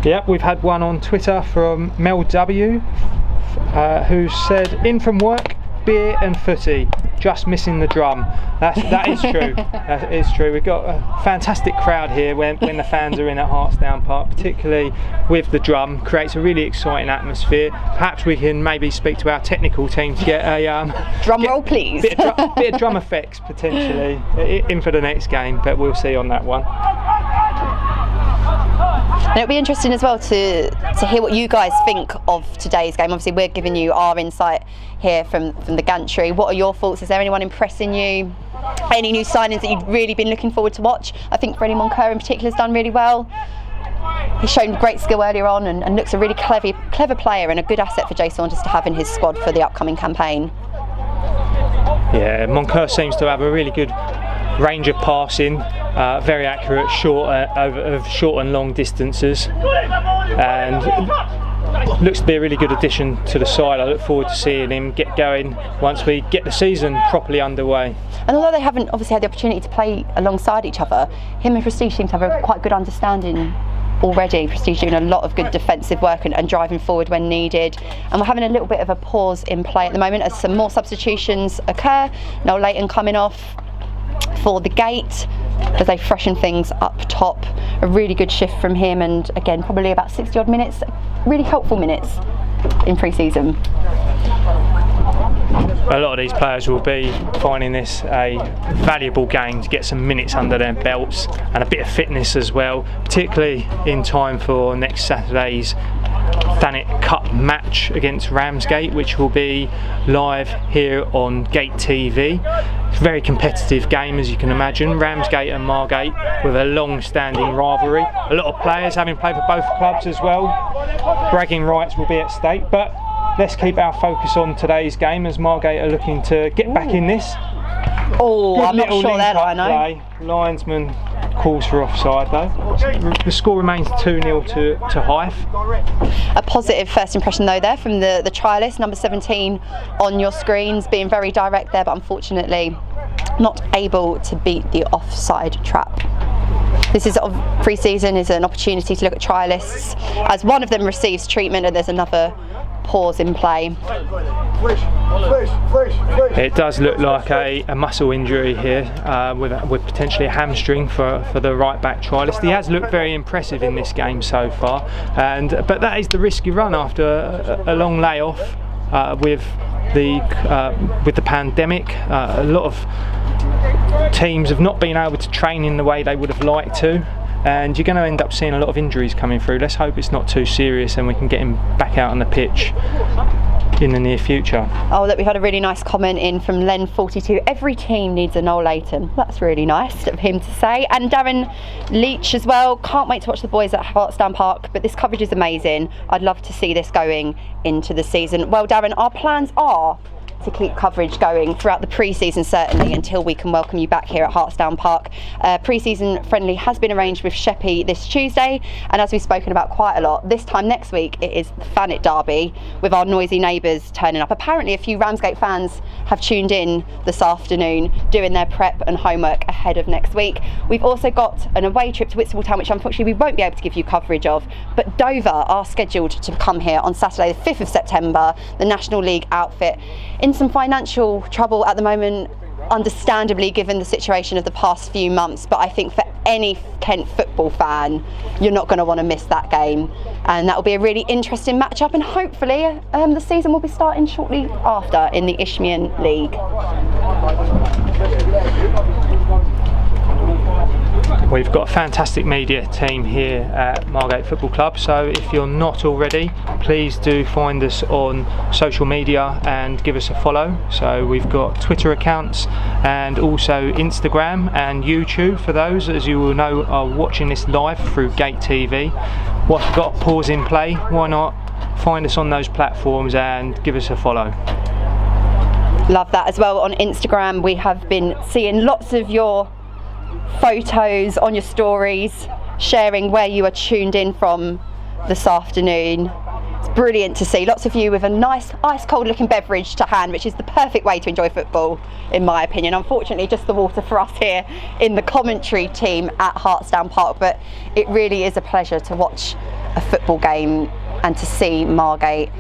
Yep, we've had one on Twitter from Mel W, who said, in from work, beer and footy, just missing the drum. That is true. That is true. We've got a fantastic crowd here when the fans are in at Hartsdown Park, particularly with the drum. Creates a really exciting atmosphere. Perhaps we can maybe speak to our technical team to get a drum roll, please. Bit of drum effects potentially in for the next game, but we'll see on that one. And it'll be interesting as well to hear what you guys think of today's game. Obviously we're giving you our insight here from the gantry. What are your thoughts? Is there anyone impressing you? Any new signings that you've really been looking forward to watch? I think Freddie Moncur in particular has done really well. He's shown great skill earlier on and looks a really clever player and a good asset for Jay Saunders to have in his squad for the upcoming campaign. Yeah, Moncur seems to have a really good range of passing, very accurate short and long distances, and looks to be a really good addition to the side. I look forward to seeing him get going once we get the season properly underway. And although they haven't obviously had the opportunity to play alongside each other, him and Prestige seem to have a quite good understanding already. Prestige doing a lot of good defensive work and driving forward when needed, and we're having a little bit of a pause in play at the moment as some more substitutions occur. Noel Leighton coming off for the Gate as they freshen things up top. A really good shift from him, and again probably about 60 odd minutes, really helpful minutes in pre-season. a lot of these players will be finding this a valuable game to get some minutes under their belts and a bit of fitness as well, particularly in time for next Saturday's Thanet Cup match against Ramsgate, which will be live here on Gate TV. It's a very competitive game, as you can imagine. Ramsgate and Margate with a long-standing rivalry. A lot of players having played for both clubs as well. Bragging rights will be at stake, but let's keep our focus on today's game as Margate are looking to get back in this. Oh, I'm not sure there, I know. Play. Linesman calls for offside though. The score remains 2-0 to Hythe. A positive first impression though there from the trialist, number 17 on your screens, being very direct there, but unfortunately not able to beat the offside trap. This is pre-season is an opportunity to look at trialists as one of them receives treatment and there's another pause in play. It does look like a muscle injury here with potentially a hamstring for the right back trialist. He has looked very impressive in this game so far, but that is the risk you run after a long layoff with the pandemic. A lot of teams have not been able to train in the way they would have liked to, and you're going to end up seeing a lot of injuries coming through. Let's hope it's not too serious and we can get him back out on the pitch in the near future. Oh, look, we've had a really nice comment in from Len42. Every team needs a Noel Leighton. That's really nice of him to say. And Darren Leach as well. Can't wait to watch the boys at Hartsdown Park, but this coverage is amazing. I'd love to see this going into the season. Well, Darren, our plans are to keep coverage going throughout the pre-season, certainly until we can welcome you back here at Hartsdown Park. Pre-season friendly has been arranged with Sheppey this Tuesday, and as we've spoken about quite a lot, this time next week it is the Thanet derby with our noisy neighbours turning up. Apparently a few Ramsgate fans have tuned in this afternoon doing their prep and homework ahead of next week. We've also got an away trip to Whitstable Town, which unfortunately we won't be able to give you coverage of, but Dover are scheduled to come here on Saturday the 5th of September, the National League outfit. In some financial trouble at the moment, understandably given the situation of the past few months, but I think for any Kent football fan you're not going to want to miss that game, and that will be a really interesting matchup, and hopefully the season will be starting shortly after in the Isthmian League. We've got a fantastic media team here at Margate Football Club, so if you're not already, please do find us on social media and give us a follow. So we've got Twitter accounts and also Instagram and YouTube for those, as you will know, are watching this live through Gate TV. What's got a pause in play, why not find us on those platforms and give us a follow. Love that as well. On Instagram we have been seeing lots of your photos on your stories sharing where you are tuned in from this afternoon. It's brilliant to see lots of you with a nice ice cold looking beverage to hand, which is the perfect way to enjoy football in my opinion. Unfortunately just the water for us here in the commentary team at Hartsdown Park, but it really is a pleasure to watch a football game and to see Margate,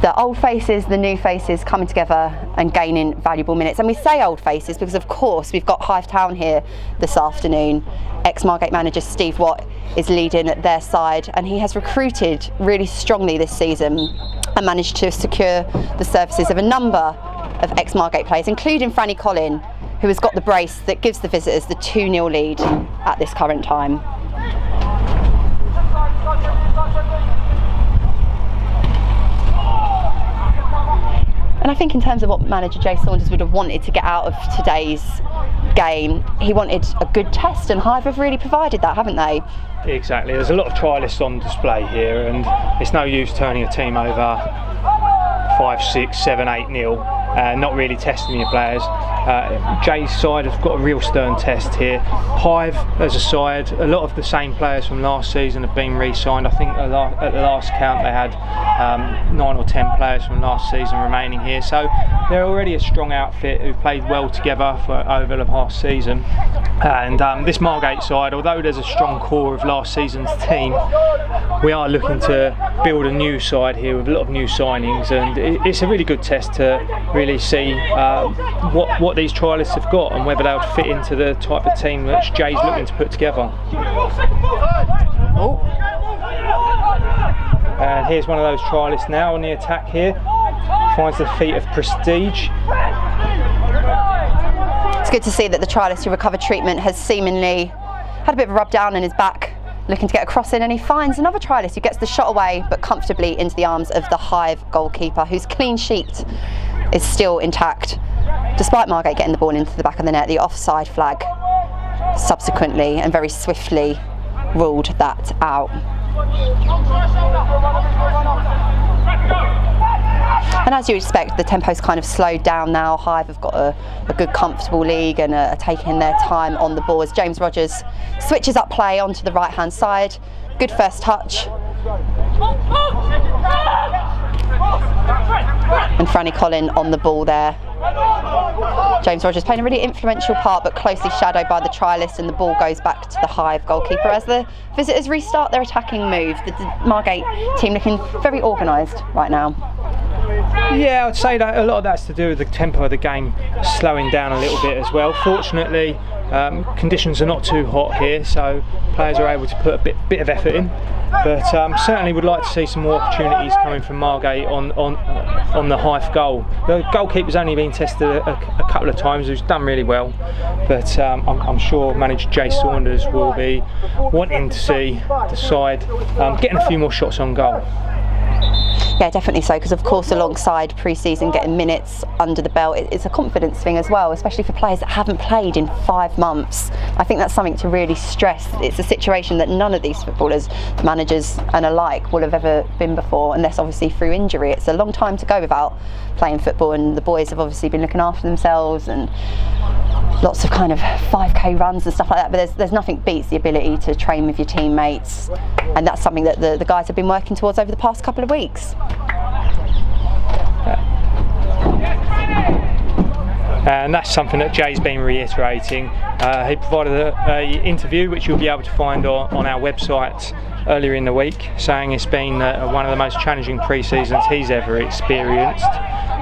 the old faces, the new faces coming together and gaining valuable minutes. And we say old faces because of course we've got Hythe Town here this afternoon. Ex-Margate manager Steve Watt is leading their side, and he has recruited really strongly this season and managed to secure the services of a number of ex-Margate players, including Franny Collin, who has got the brace that gives the visitors the 2-0 lead at this current time. And I think in terms of what manager Jay Saunders would have wanted to get out of today's game, he wanted a good test, and Hythe have really provided that, haven't they? Exactly, there's a lot of trialists on display here, and it's no use turning a team over 5, 6, 7, 8-0 and not really testing your players. Jay's side have got a real stern test here. Hythe as a side, a lot of the same players from last season have been re-signed. I think at the last count they had 9 or 10 players from last season remaining here, so they're already a strong outfit who played well together for over the past season. And this Margate side, although there's a strong core of last season's team, we are looking to build a new side here with a lot of new signings, and it's a really good test to really see what these trialists have got and whether they'll fit into the type of team that Jay's looking to put together. Oh. And here's one of those trialists now on the attack here. finds the feet of Prestige. It's good to see that the trialist who recovered treatment has seemingly had a bit of a rub down in his back, looking to get a cross in, and he finds another trialist who gets the shot away but comfortably into the arms of the Hythe goalkeeper, whose clean sheet is still intact. Despite Margate getting the ball into the back of the net, the offside flag subsequently and very swiftly ruled that out. And as you expect, the tempo's kind of slowed down now. Hythe have got a good comfortable league and are taking their time on the ball as James Rogers switches up play onto the right hand side. Good first touch. And Franny Collin on the ball there. James Rogers playing a really influential part but closely shadowed by the trialist, and the ball goes back to the Hythe goalkeeper as the visitors restart their attacking move. The Margate team looking very organised right now. Yeah, I'd say that a lot of that's to do with the tempo of the game slowing down a little bit as well. Fortunately, conditions are not too hot here, so players are able to put a bit of effort in. But certainly would like to see some more opportunities coming from Margate on the Hythe goal. The goalkeeper's only been tested a couple of times, who's done really well. But I'm sure manager Jay Saunders will be wanting to see the side getting a few more shots on goal. Yeah, definitely so, because of course alongside pre-season, getting minutes under the belt, it's a confidence thing as well, especially for players that haven't played in 5 months. I think that's something to really stress. It's a situation that none of these footballers, managers and alike, will have ever been before, unless obviously through injury. It's a long time to go without playing football, and the boys have obviously been looking after themselves and lots of kind of 5k runs and stuff like that, but there's nothing beats the ability to train with your teammates, and that's something that the guys have been working towards over the past couple of weeks. And that's something that Jay's been reiterating. He provided an interview which you'll be able to find on our website earlier in the week, saying it's been one of the most challenging pre-seasons he's ever experienced,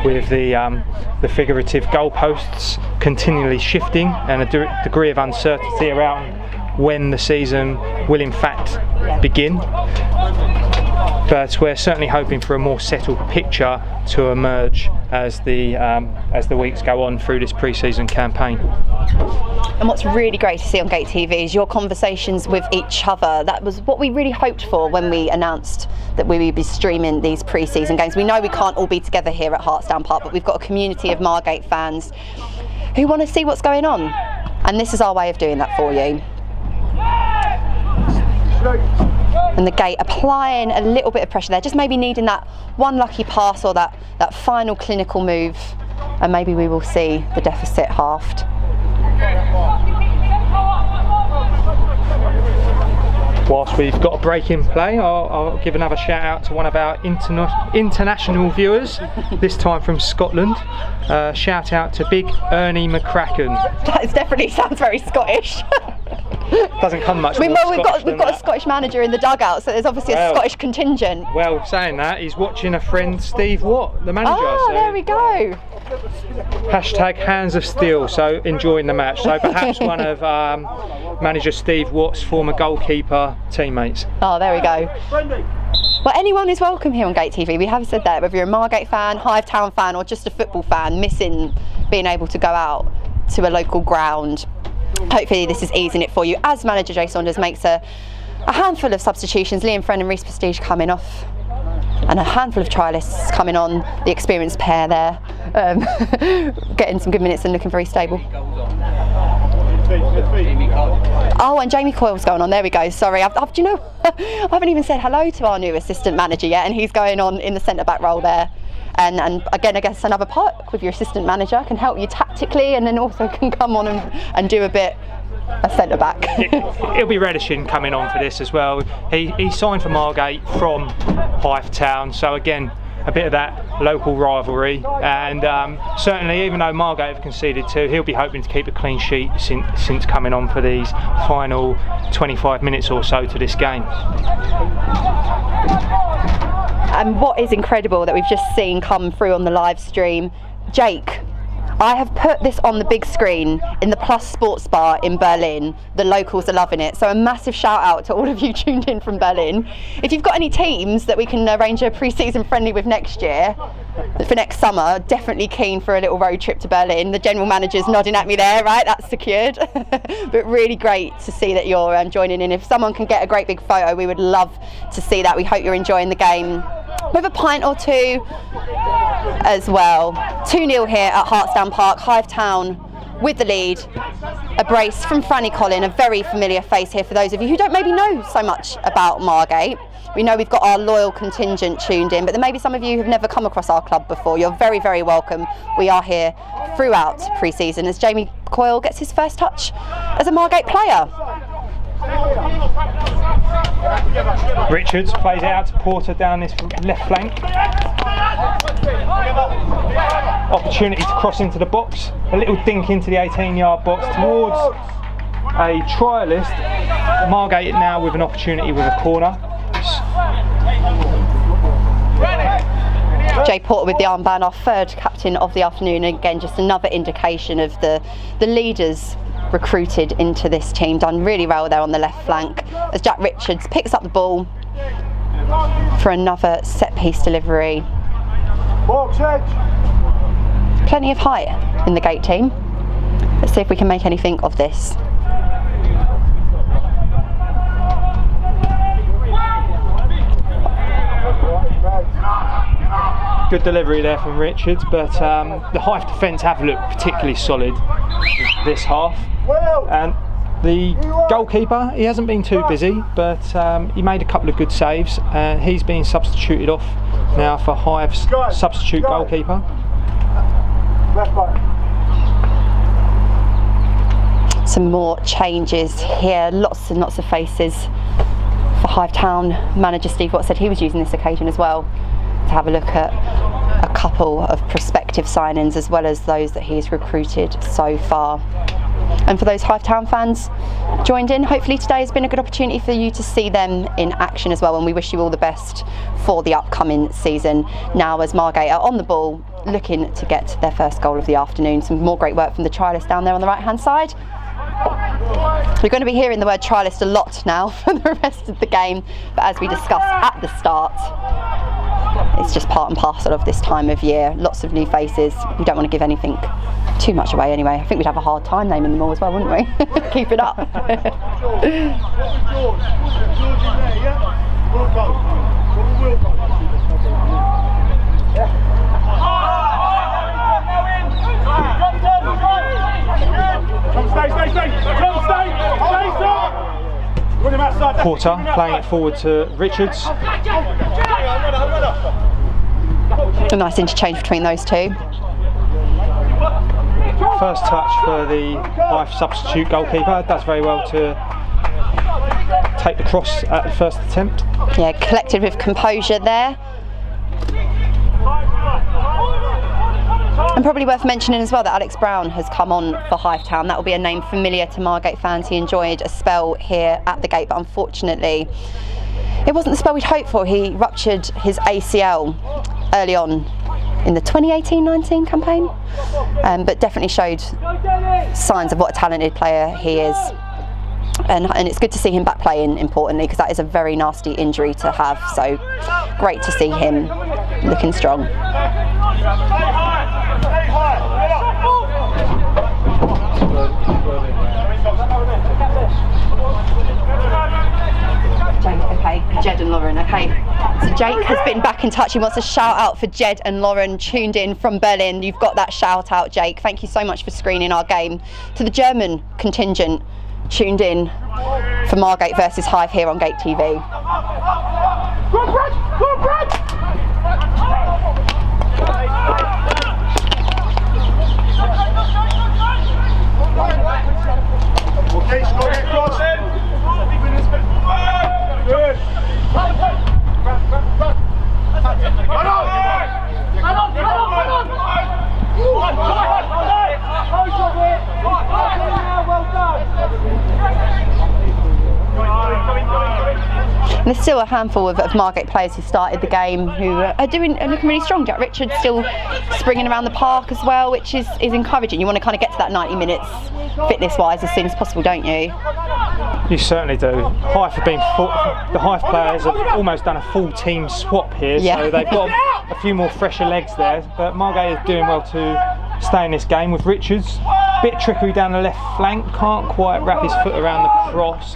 with the figurative goalposts continually shifting and a degree of uncertainty around when the season will in fact begin. But we're certainly hoping for a more settled picture to emerge as the weeks go on through this pre-season campaign. And what's really great to see on Gate TV is your conversations with each other. That was what we really hoped for when we announced that we would be streaming these pre-season games. We know we can't all be together here at Hartsdown Park, but we've got a community of Margate fans who want to see what's going on. And this is our way of doing that for you. And the Gate applying a little bit of pressure there, just maybe needing that one lucky pass or that final clinical move, and maybe we will see the deficit halved. Whilst we've got a break in play, I'll give another shout out to one of our international viewers, this time from Scotland. Shout out to Big Ernie McCracken. That definitely sounds very Scottish. Doesn't come much. We've got a Scottish manager in the dugout, so there's obviously a Scottish contingent. Well, saying that, he's watching a friend, Steve Watt, the manager. Oh, so there we go. Hashtag hands of steel, so enjoying the match. So perhaps one of manager Steve Watt's former goalkeeper teammates. Oh, there we go. Well, anyone is welcome here on Gate TV. We have said that, whether you're a Margate fan, Hythe fan, or just a football fan, missing being able to go out to a local ground. Hopefully this is easing it for you as manager Jay Saunders makes a handful of substitutions. Liam Friend and Reece Prestige coming off, and a handful of trialists coming on, the experienced pair there, getting some good minutes and looking very stable. Oh, and Jamie Coyle's going on, there we go, sorry. Do you know, I haven't even said hello to our new assistant manager yet, and he's going on in the centre-back role there. And again, I guess another perk with your assistant manager, can help you tactically and then also can come on and do a bit of centre-back. He'll be relishing coming on for this as well. He signed for Margate from Hythe Town, so again, a bit of that local rivalry, and certainly even though Margate have conceded 2, he'll be hoping to keep a clean sheet since coming on for these final 25 minutes or so to this game. And what is incredible that we've just seen come through on the live stream, Jake, I have put this on the big screen in the Plus Sports Bar in Berlin. The locals are loving it. So a massive shout out to all of you tuned in from Berlin. If you've got any teams that we can arrange a pre-season friendly with next year, for next summer, definitely keen for a little road trip to Berlin. The general manager's nodding at me there, right? That's secured. But really great to see that you're joining in. If someone can get a great big photo, we would love to see that. We hope you're enjoying the game. With a pint or two as well. 2-0 here at Hartsdown Park. Hythe Town with the lead. A brace from Franny Collin, a very familiar face here for those of you who don't maybe know so much about Margate. We know we've got our loyal contingent tuned in, but there may be some of you who've never come across our club before. You're very, very welcome. We are here throughout pre-season as Jamie Coyle gets his first touch as a Margate player. Richards plays it out to Porter down this left flank. Opportunity to cross into the box. A little dink into the 18-yard box towards a trialist. Margate now with an opportunity with a corner. Jay Porter with the armband, our third captain of the afternoon. Again, just another indication of the leaders recruited into this team. Done really well there on the left flank as Jack Richards picks up the ball for another set piece delivery. Plenty of height in the Gate team. Let's see if we can make anything of this. Good delivery there from Richards, but the Hythe defence have looked particularly solid this half. And the goalkeeper, he hasn't been too busy, but he made a couple of good saves, and he's been substituted off now for Hythe's substitute goalkeeper. Some more changes here, lots and lots of faces for Hythe Town. Manager Steve Watt said he was using this occasion as well to have a look at a couple of prospective signings as well as those that he's recruited so far. And for those Hythe Town fans joined in, hopefully today has been a good opportunity for you to see them in action as well, and we wish you all the best for the upcoming season. Now as Margate are on the ball, looking to get their first goal of the afternoon. Some more great work from the trialist down there on the right hand side. We're going to be hearing the word trialist a lot now for the rest of the game, but as we discussed at the start, it's just part and parcel of this time of year. Lots of new faces. We don't want to give anything too much away anyway. I think we'd have a hard time naming them all as well, wouldn't we? Keep it up. Porter playing it forward to Richards. A nice interchange between those two. First touch for the Hythe substitute goalkeeper. Does very well to take the cross at the first attempt. Yeah, collected with composure there. And probably worth mentioning as well that Alex Brown has come on for Hythe Town. That will be a name familiar to Margate fans. He enjoyed a spell here at the Gate, but unfortunately it wasn't the spell we'd hoped for. He ruptured his ACL early on in the 2018-19 campaign, but definitely showed signs of what a talented player he is. And it's good to see him back playing, importantly, because that is a very nasty injury to have. So great to see him looking strong. Okay, Jed and Lauren, okay. So Jake has been back in touch. He wants a shout out for Jed and Lauren tuned in from Berlin. You've got that shout out, Jake. Thank you so much for screening our game. To the German contingent tuned in for Margate versus Hythe here on Gate TV. And this still a handful of Margate players who started the game who are looking really strong. Jack Richards still springing around the park as well, which is encouraging. You want to kind of get to that 90 minutes fitness-wise as soon as possible, don't you? You certainly do. Hythe have been the Hythe players have almost done a full team swap here, so they've got a few more fresher legs there. But Margate is doing well to stay in this game with Richards. Bit trickery down the left flank, can't quite wrap his foot around the cross,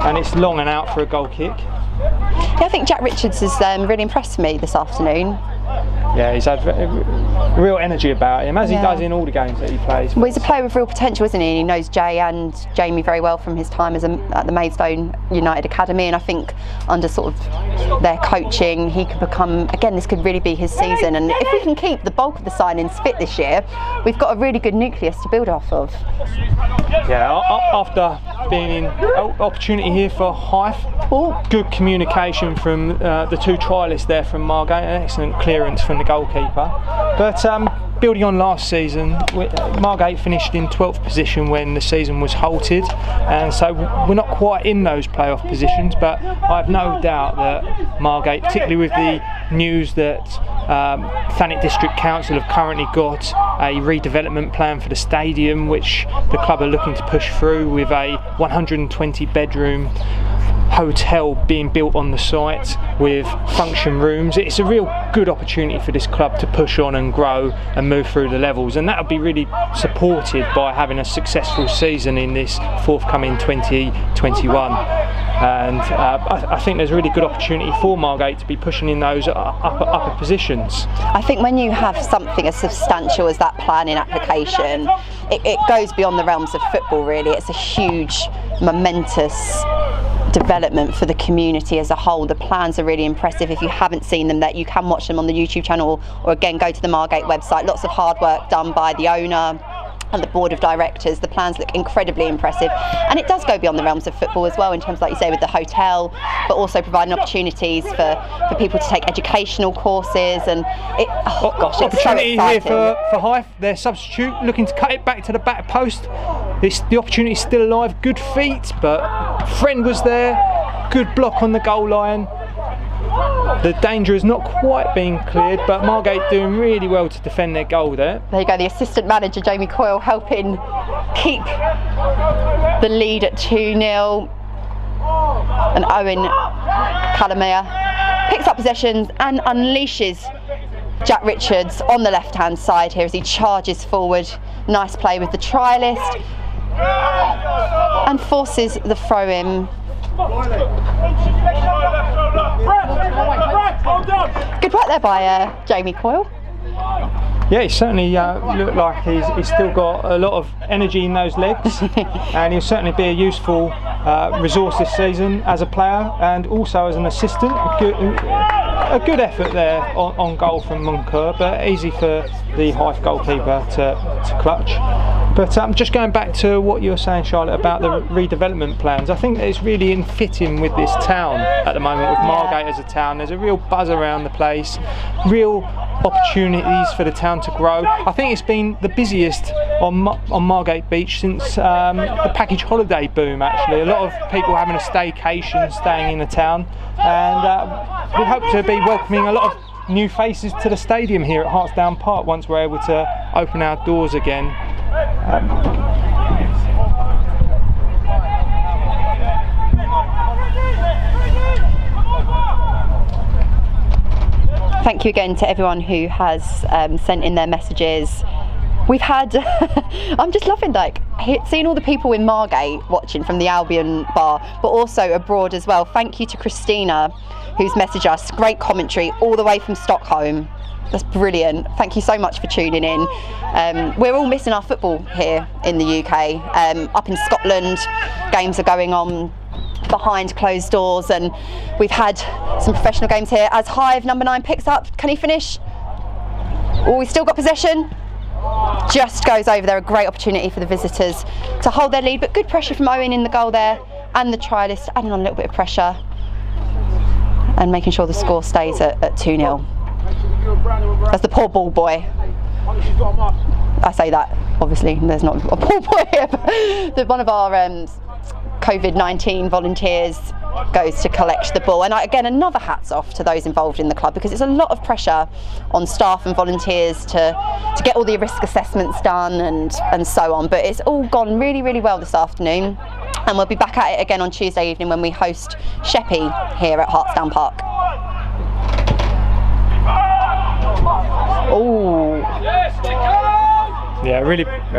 and it's long and out for a goal kick. Yeah, I think Jack Richards has really impressed me this afternoon. Yeah, he's had real energy about him, as he does in all the games that he plays. Well, he's a player with real potential, isn't he? And he knows Jay and Jamie very well from his time at the Maidstone United Academy, and I think under sort of their coaching, he could become, again, this could really be his season. And if we can keep the bulk of the signings fit this year, we've got a really good nucleus to build off of. Yeah, after being in opportunity here for Hythe, good communication from the two trialists there from Margate, an excellent clearance from the goalkeeper. But building on last season, Margate finished in 12th position when the season was halted, and so we're not quite in those playoff positions, but I have no doubt that Margate, particularly with the news that Thanet District Council have currently got a redevelopment plan for the stadium, which the club are looking to push through, with a 120 bedroom hotel being built on the site with function rooms. It's a real good opportunity for this club to push on and grow and move through the levels, and that'll be really supported by having a successful season in this forthcoming 2021. And I think there's a really good opportunity for Margate to be pushing in those upper positions. I think when you have something as substantial as that planning application, it goes beyond the realms of football, really. It's a huge, momentous development for the community as a whole. The plans are really impressive. If you haven't seen them, that you can watch them on the YouTube channel, or again go to the Margate website. Lots of hard work done by the owner and the board of directors. The plans look incredibly impressive, and it does go beyond the realms of football as well, in terms, like you say, with the hotel, but also providing opportunities for people to take educational courses. And it's opportunity so here for Hythe, their substitute, looking to cut it back to the back post. The opportunity is still alive. Good feet, but Friend was there. Good block on the goal line. The danger has not quite been cleared, but Margate doing really well to defend their goal there. There you go, the assistant manager Jamie Coyle helping keep the lead at 2-0. And Owen Calamea picks up possessions and unleashes Jack Richards on the left hand side here as he charges forward. Nice play with the trialist and forces the throw in. Good work there by Jamie Coyle. Yeah, he certainly looked like he's still got a lot of energy in those legs, and he'll certainly be a useful resource this season as a player and also as an assistant. A good effort there on goal from Munker, but easy for the Hythe goalkeeper to clutch. But just going back to what you were saying, Charlotte, about the redevelopment plans, I think that it's really in fitting with this town at the moment, with Margate as a town. There's a real buzz around the place, real opportunities for the town to grow. I think it's been the busiest on Margate Beach since the package holiday boom, actually. A lot of people having a staycation, staying in the town, and we hope to be welcoming a lot of new faces to the stadium here at Hartsdown Park once we're able to open our doors again. Thank you again to everyone who has sent in their messages. We've had, I'm just loving seeing all the people in Margate watching from the Albion bar, but also abroad as well. Thank you to Christina, who's messaged us. Great commentary all the way from Stockholm. That's brilliant. Thank you so much for tuning in. We're all missing our football here in the UK. Up in Scotland, games are going on behind closed doors, and we've had some professional games here. As Hythe, number 9, picks up, can he finish? Oh, we've still got possession. Just goes over there. A great opportunity for the visitors to hold their lead, but good pressure from Owen in the goal there, and the trialist adding on a little bit of pressure and making sure the score stays at 2-0. As the poor ball boy, I say that obviously there's not a poor boy here, but one of our COVID-19 volunteers goes to collect the ball. And again, another hats off to those involved in the club, because it's a lot of pressure on staff and volunteers to get all the risk assessments done and so on. But it's all gone really, really well this afternoon. And we'll be back at it again on Tuesday evening when we host Sheppey here at Hartsdown Park. Oh. Yeah, a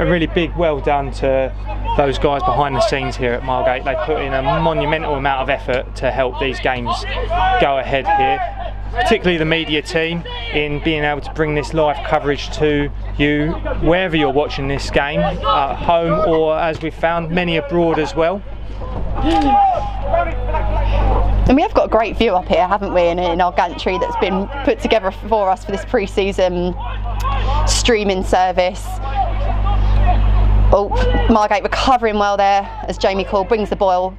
really big well done to those guys behind the scenes here at Margate. They put in a monumental amount of effort to help these games go ahead here, particularly the media team, in being able to bring this live coverage to you wherever you're watching this game, at home or, as we've found, many abroad as well. And we have got a great view up here, haven't we, in our gantry that's been put together for us for this pre-season streaming service. Oh, Margate recovering well there as Jamie Coyle brings the ball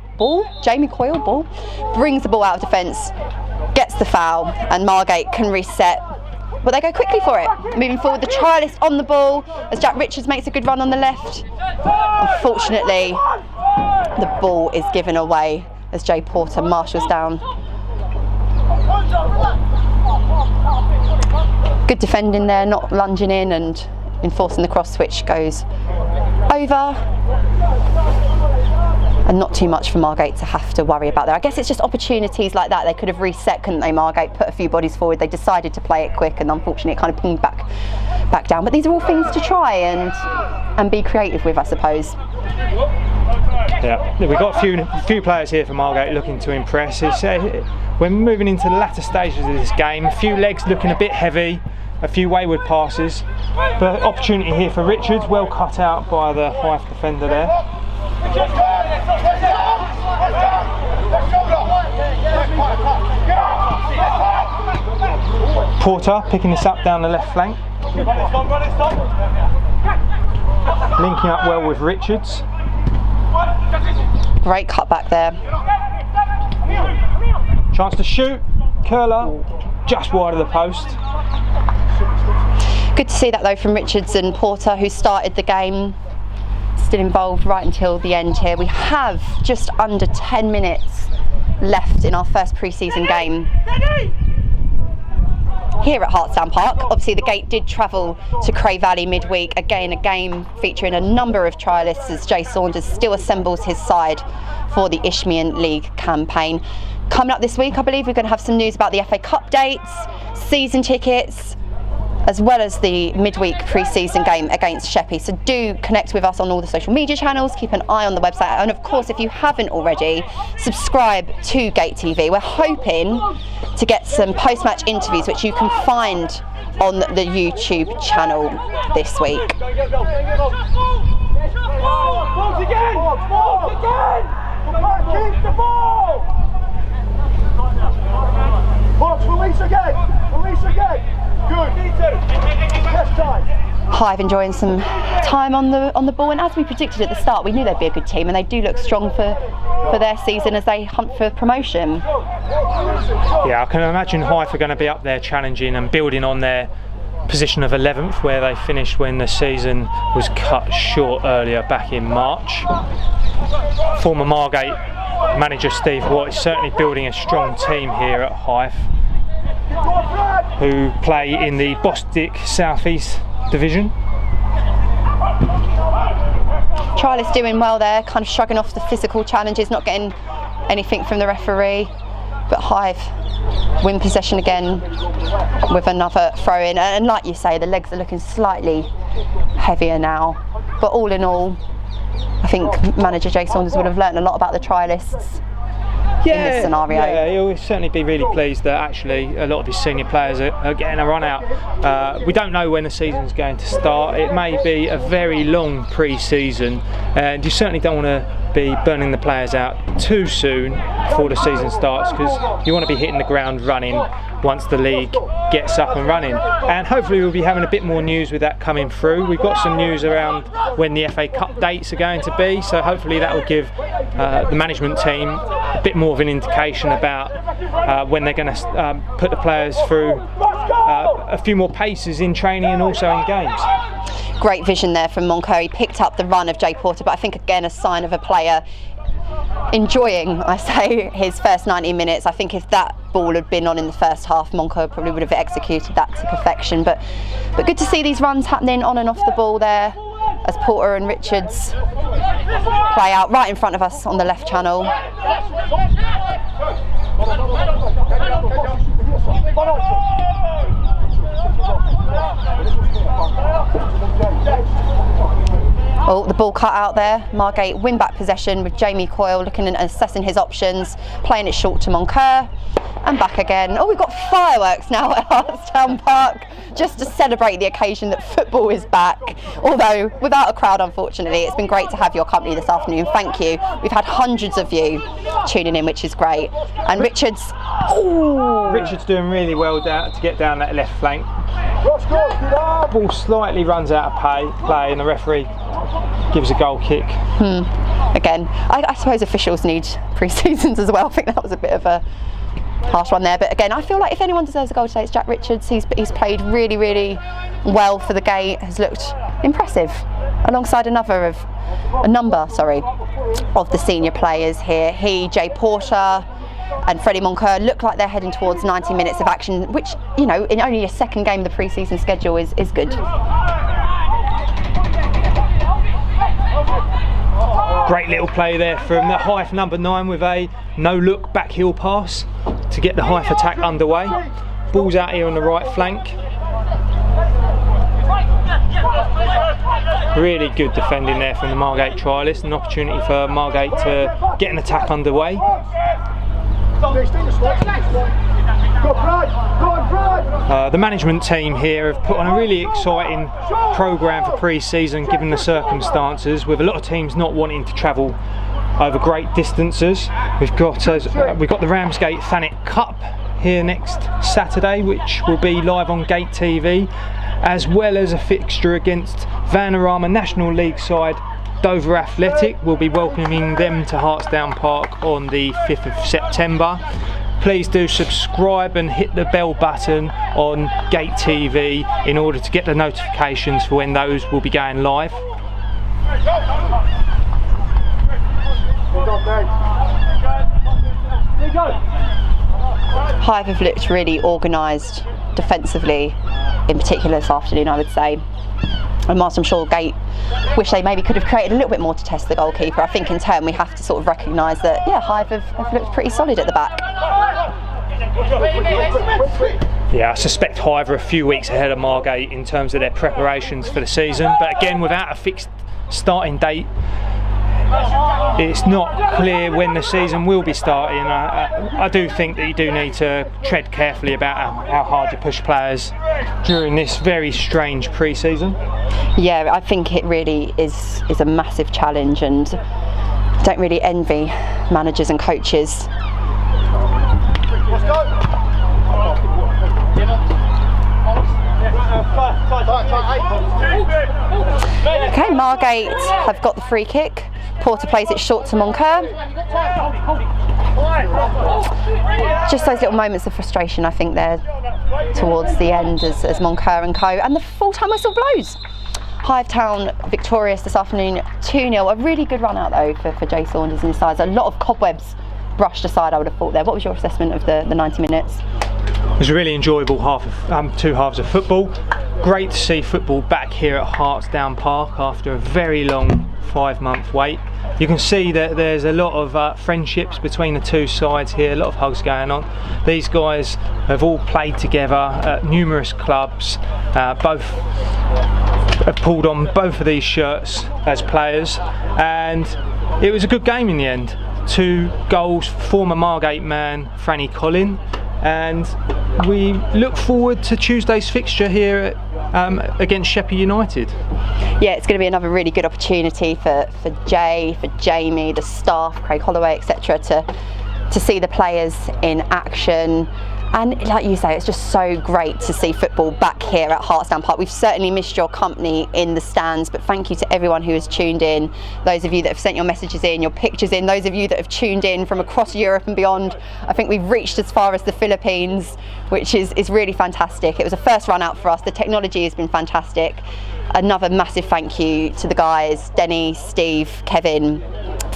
brings the ball out of defence, gets the foul, and Margate can reset. But they go quickly for it. Moving forward, the trialist on the ball as Jack Richards makes a good run on the left. Unfortunately, the ball is given away as Jay Porter marshals down. Good defending there, not lunging in and enforcing the cross, which goes over. And not too much for Margate to have to worry about there. I guess it's just opportunities like that. They could have reset, couldn't they, Margate? Put a few bodies forward. They decided to play it quick, and unfortunately it kind of pinged back down. But these are all things to try and be creative with, I suppose. Yeah, we've got a few players here for Margate looking to impress. We're moving into the latter stages of this game. A few legs looking a bit heavy, a few wayward passes. But opportunity here for Richards, well cut out by the Hythe defender there. Porter picking this up down the left flank. Linking up well with Richards. Great cut back there. Chance to shoot. Curler just wide of the post. Good to see that though from Richards and Porter, who started the game. Still involved right until the end here. We have just under 10 minutes left in our first pre-season game here at Hartsdown Park. Obviously the Gate did travel to Cray Valley midweek. Again, a game featuring a number of trialists as Jay Saunders still assembles his side for the Isthmian League campaign. Coming up this week, I believe we're going to have some news about the FA Cup dates, season tickets, as well as the midweek pre-season game against Sheppey. So do connect with us on all the social media channels, keep an eye on the website, and of course if you haven't already, subscribe to Gate TV. We're hoping to get some post-match interviews which you can find on the YouTube channel this week. Release again. Good. Hythe enjoying some time on the ball, and as we predicted at the start, we knew they'd be a good team, and they do look strong for their season as they hunt for promotion. Yeah, I can imagine Hythe are going to be up there challenging and building on their position of 11th, where they finished when the season was cut short earlier back in March. Former Margate manager Steve Watt is certainly building a strong team here at Hythe, who play in the Bostic South East Division. Trialist doing well there, kind of shrugging off the physical challenges, not getting anything from the referee. But Hythe win possession again with another throw in. And like you say, the legs are looking slightly heavier now. But all in all, I think manager Jay Saunders would have learnt a lot about the trialists in this scenario. Yeah, he'll certainly be really pleased that actually a lot of his senior players are getting a run out. We don't know when the season's going to start. It may be a very long pre-season, and you certainly don't want to be burning the players out too soon before the season starts, because you want to be hitting the ground running once the league gets up and running. And hopefully we'll be having a bit more news with that coming through. We've got some news around when the FA Cup dates are going to be, so hopefully that will give the management team a bit more of an indication about when they're going to put the players through a few more paces in training and also in games. Great vision there from Monco. He picked up the run of Jay Porter, but I think again a sign of a player enjoying, I say, his first 90 minutes. I think if that ball had been on in the first half, Moncur probably would have executed that to perfection. But good to see these runs happening on and off the ball there as Porter and Richards play out right in front of us on the left channel. Oh, the ball cut out there. Margate win back possession with Jamie Coyle looking and assessing his options, playing it short to Moncur, and back again. Oh, we've got fireworks now at Hartsdown Park just to celebrate the occasion that football is back. Although without a crowd, unfortunately. It's been great to have your company this afternoon. Thank you. We've had hundreds of you tuning in, which is great. And Richards, Richards doing really well to get down that left flank. Ball slightly runs out of play and the referee gives a goal kick. Again, I suppose officials need pre-seasons as well. I think that was a bit of a harsh one there, but again, I feel like if anyone deserves a goal today, it's Jack Richards. He's played really, really well for the Gate, has looked impressive alongside a number of the senior players here. He, Jay Porter and Freddie Moncur look like they're heading towards 90 minutes of action, which, you know, in only a second game of the pre-season schedule is good. Great little play there from the Hythe number 9 with a no-look back heel pass to get the Hythe attack underway. Ball's out here on the right flank. Really good defending there from the Margate trialist, an opportunity for Margate to get an attack underway. The management team here have put on a really exciting programme for pre-season given the circumstances, with a lot of teams not wanting to travel over great distances. We've got the Ramsgate Thanet Cup here next Saturday, which will be live on Gate TV, as well as a fixture against Vanarama National League side Dover Athletic. We'll be welcoming them to Hartsdown Park on the 5th of September. Please do subscribe and hit the bell button on Gate TV in order to get the notifications for when those will be going live. Hythe have looked really organised defensively, in particular this afternoon, I would say. And whilst I'm sure Gate wish they maybe could have created a little bit more to test the goalkeeper, I think in turn we have to sort of recognise that, yeah, Hythe have looked pretty solid at the back. Yeah, I suspect Hythe are a few weeks ahead of Margate in terms of their preparations for the season, but again, without a fixed starting date, it's not clear when the season will be starting. I do think that you do need to tread carefully about how hard you push players during this very strange pre-season. Yeah, I think it really is a massive challenge, and don't really envy managers and coaches. Okay, Margate have got the free kick. Porter plays it short to Moncur. Just those little moments of frustration, I think, there towards the end as Moncur and co. And the full-time whistle blows. Hythe Town victorious this afternoon, 2-0. A really good run out though for Jay Saunders and his sides. A lot of cobwebs brushed aside, I would have thought there. What was your assessment of the 90 minutes? It was a really enjoyable two halves of football. Great to see football back here at Hartsdown Park after a very long 5-month wait. You can see that there's a lot of friendships between the two sides here, a lot of hugs going on. These guys have all played together at numerous clubs, both have pulled on both of these shirts as players, and it was a good game in the end. 2 goals, former Margate man Franny Collin, and we look forward to Tuesday's fixture here against Sheppey United. Yeah, it's going to be another really good opportunity for Jay, for Jamie, the staff, Craig Holloway, etc. to see the players in action. And like you say, it's just so great to see football back here at Hartsdown Park. We've certainly missed your company in the stands, but thank you to everyone who has tuned in. Those of you that have sent your messages in, your pictures in, those of you that have tuned in from across Europe and beyond. I think we've reached as far as the Philippines, which is really fantastic. It was a first run out for us. The technology has been fantastic. Another massive thank you to the guys, Denny, Steve, Kevin,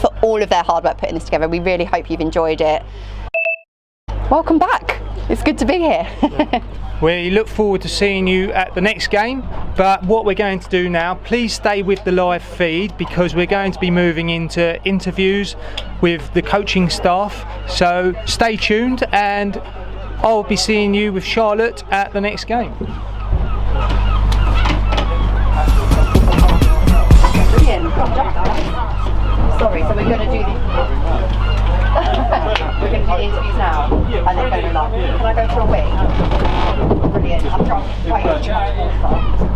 for all of their hard work putting this together. We really hope you've enjoyed it. Welcome back. It's good to be here. We look forward to seeing you at the next game, but what we're going to do now, please stay with the live feed because we're going to be moving into interviews with the coaching staff, so stay tuned and I'll be seeing you with Charlotte at the next game. Brilliant. Sorry, so we're going to do the we're going to do the interviews now, and they're going to be like, can I go for a week? Brilliant. I'm trying to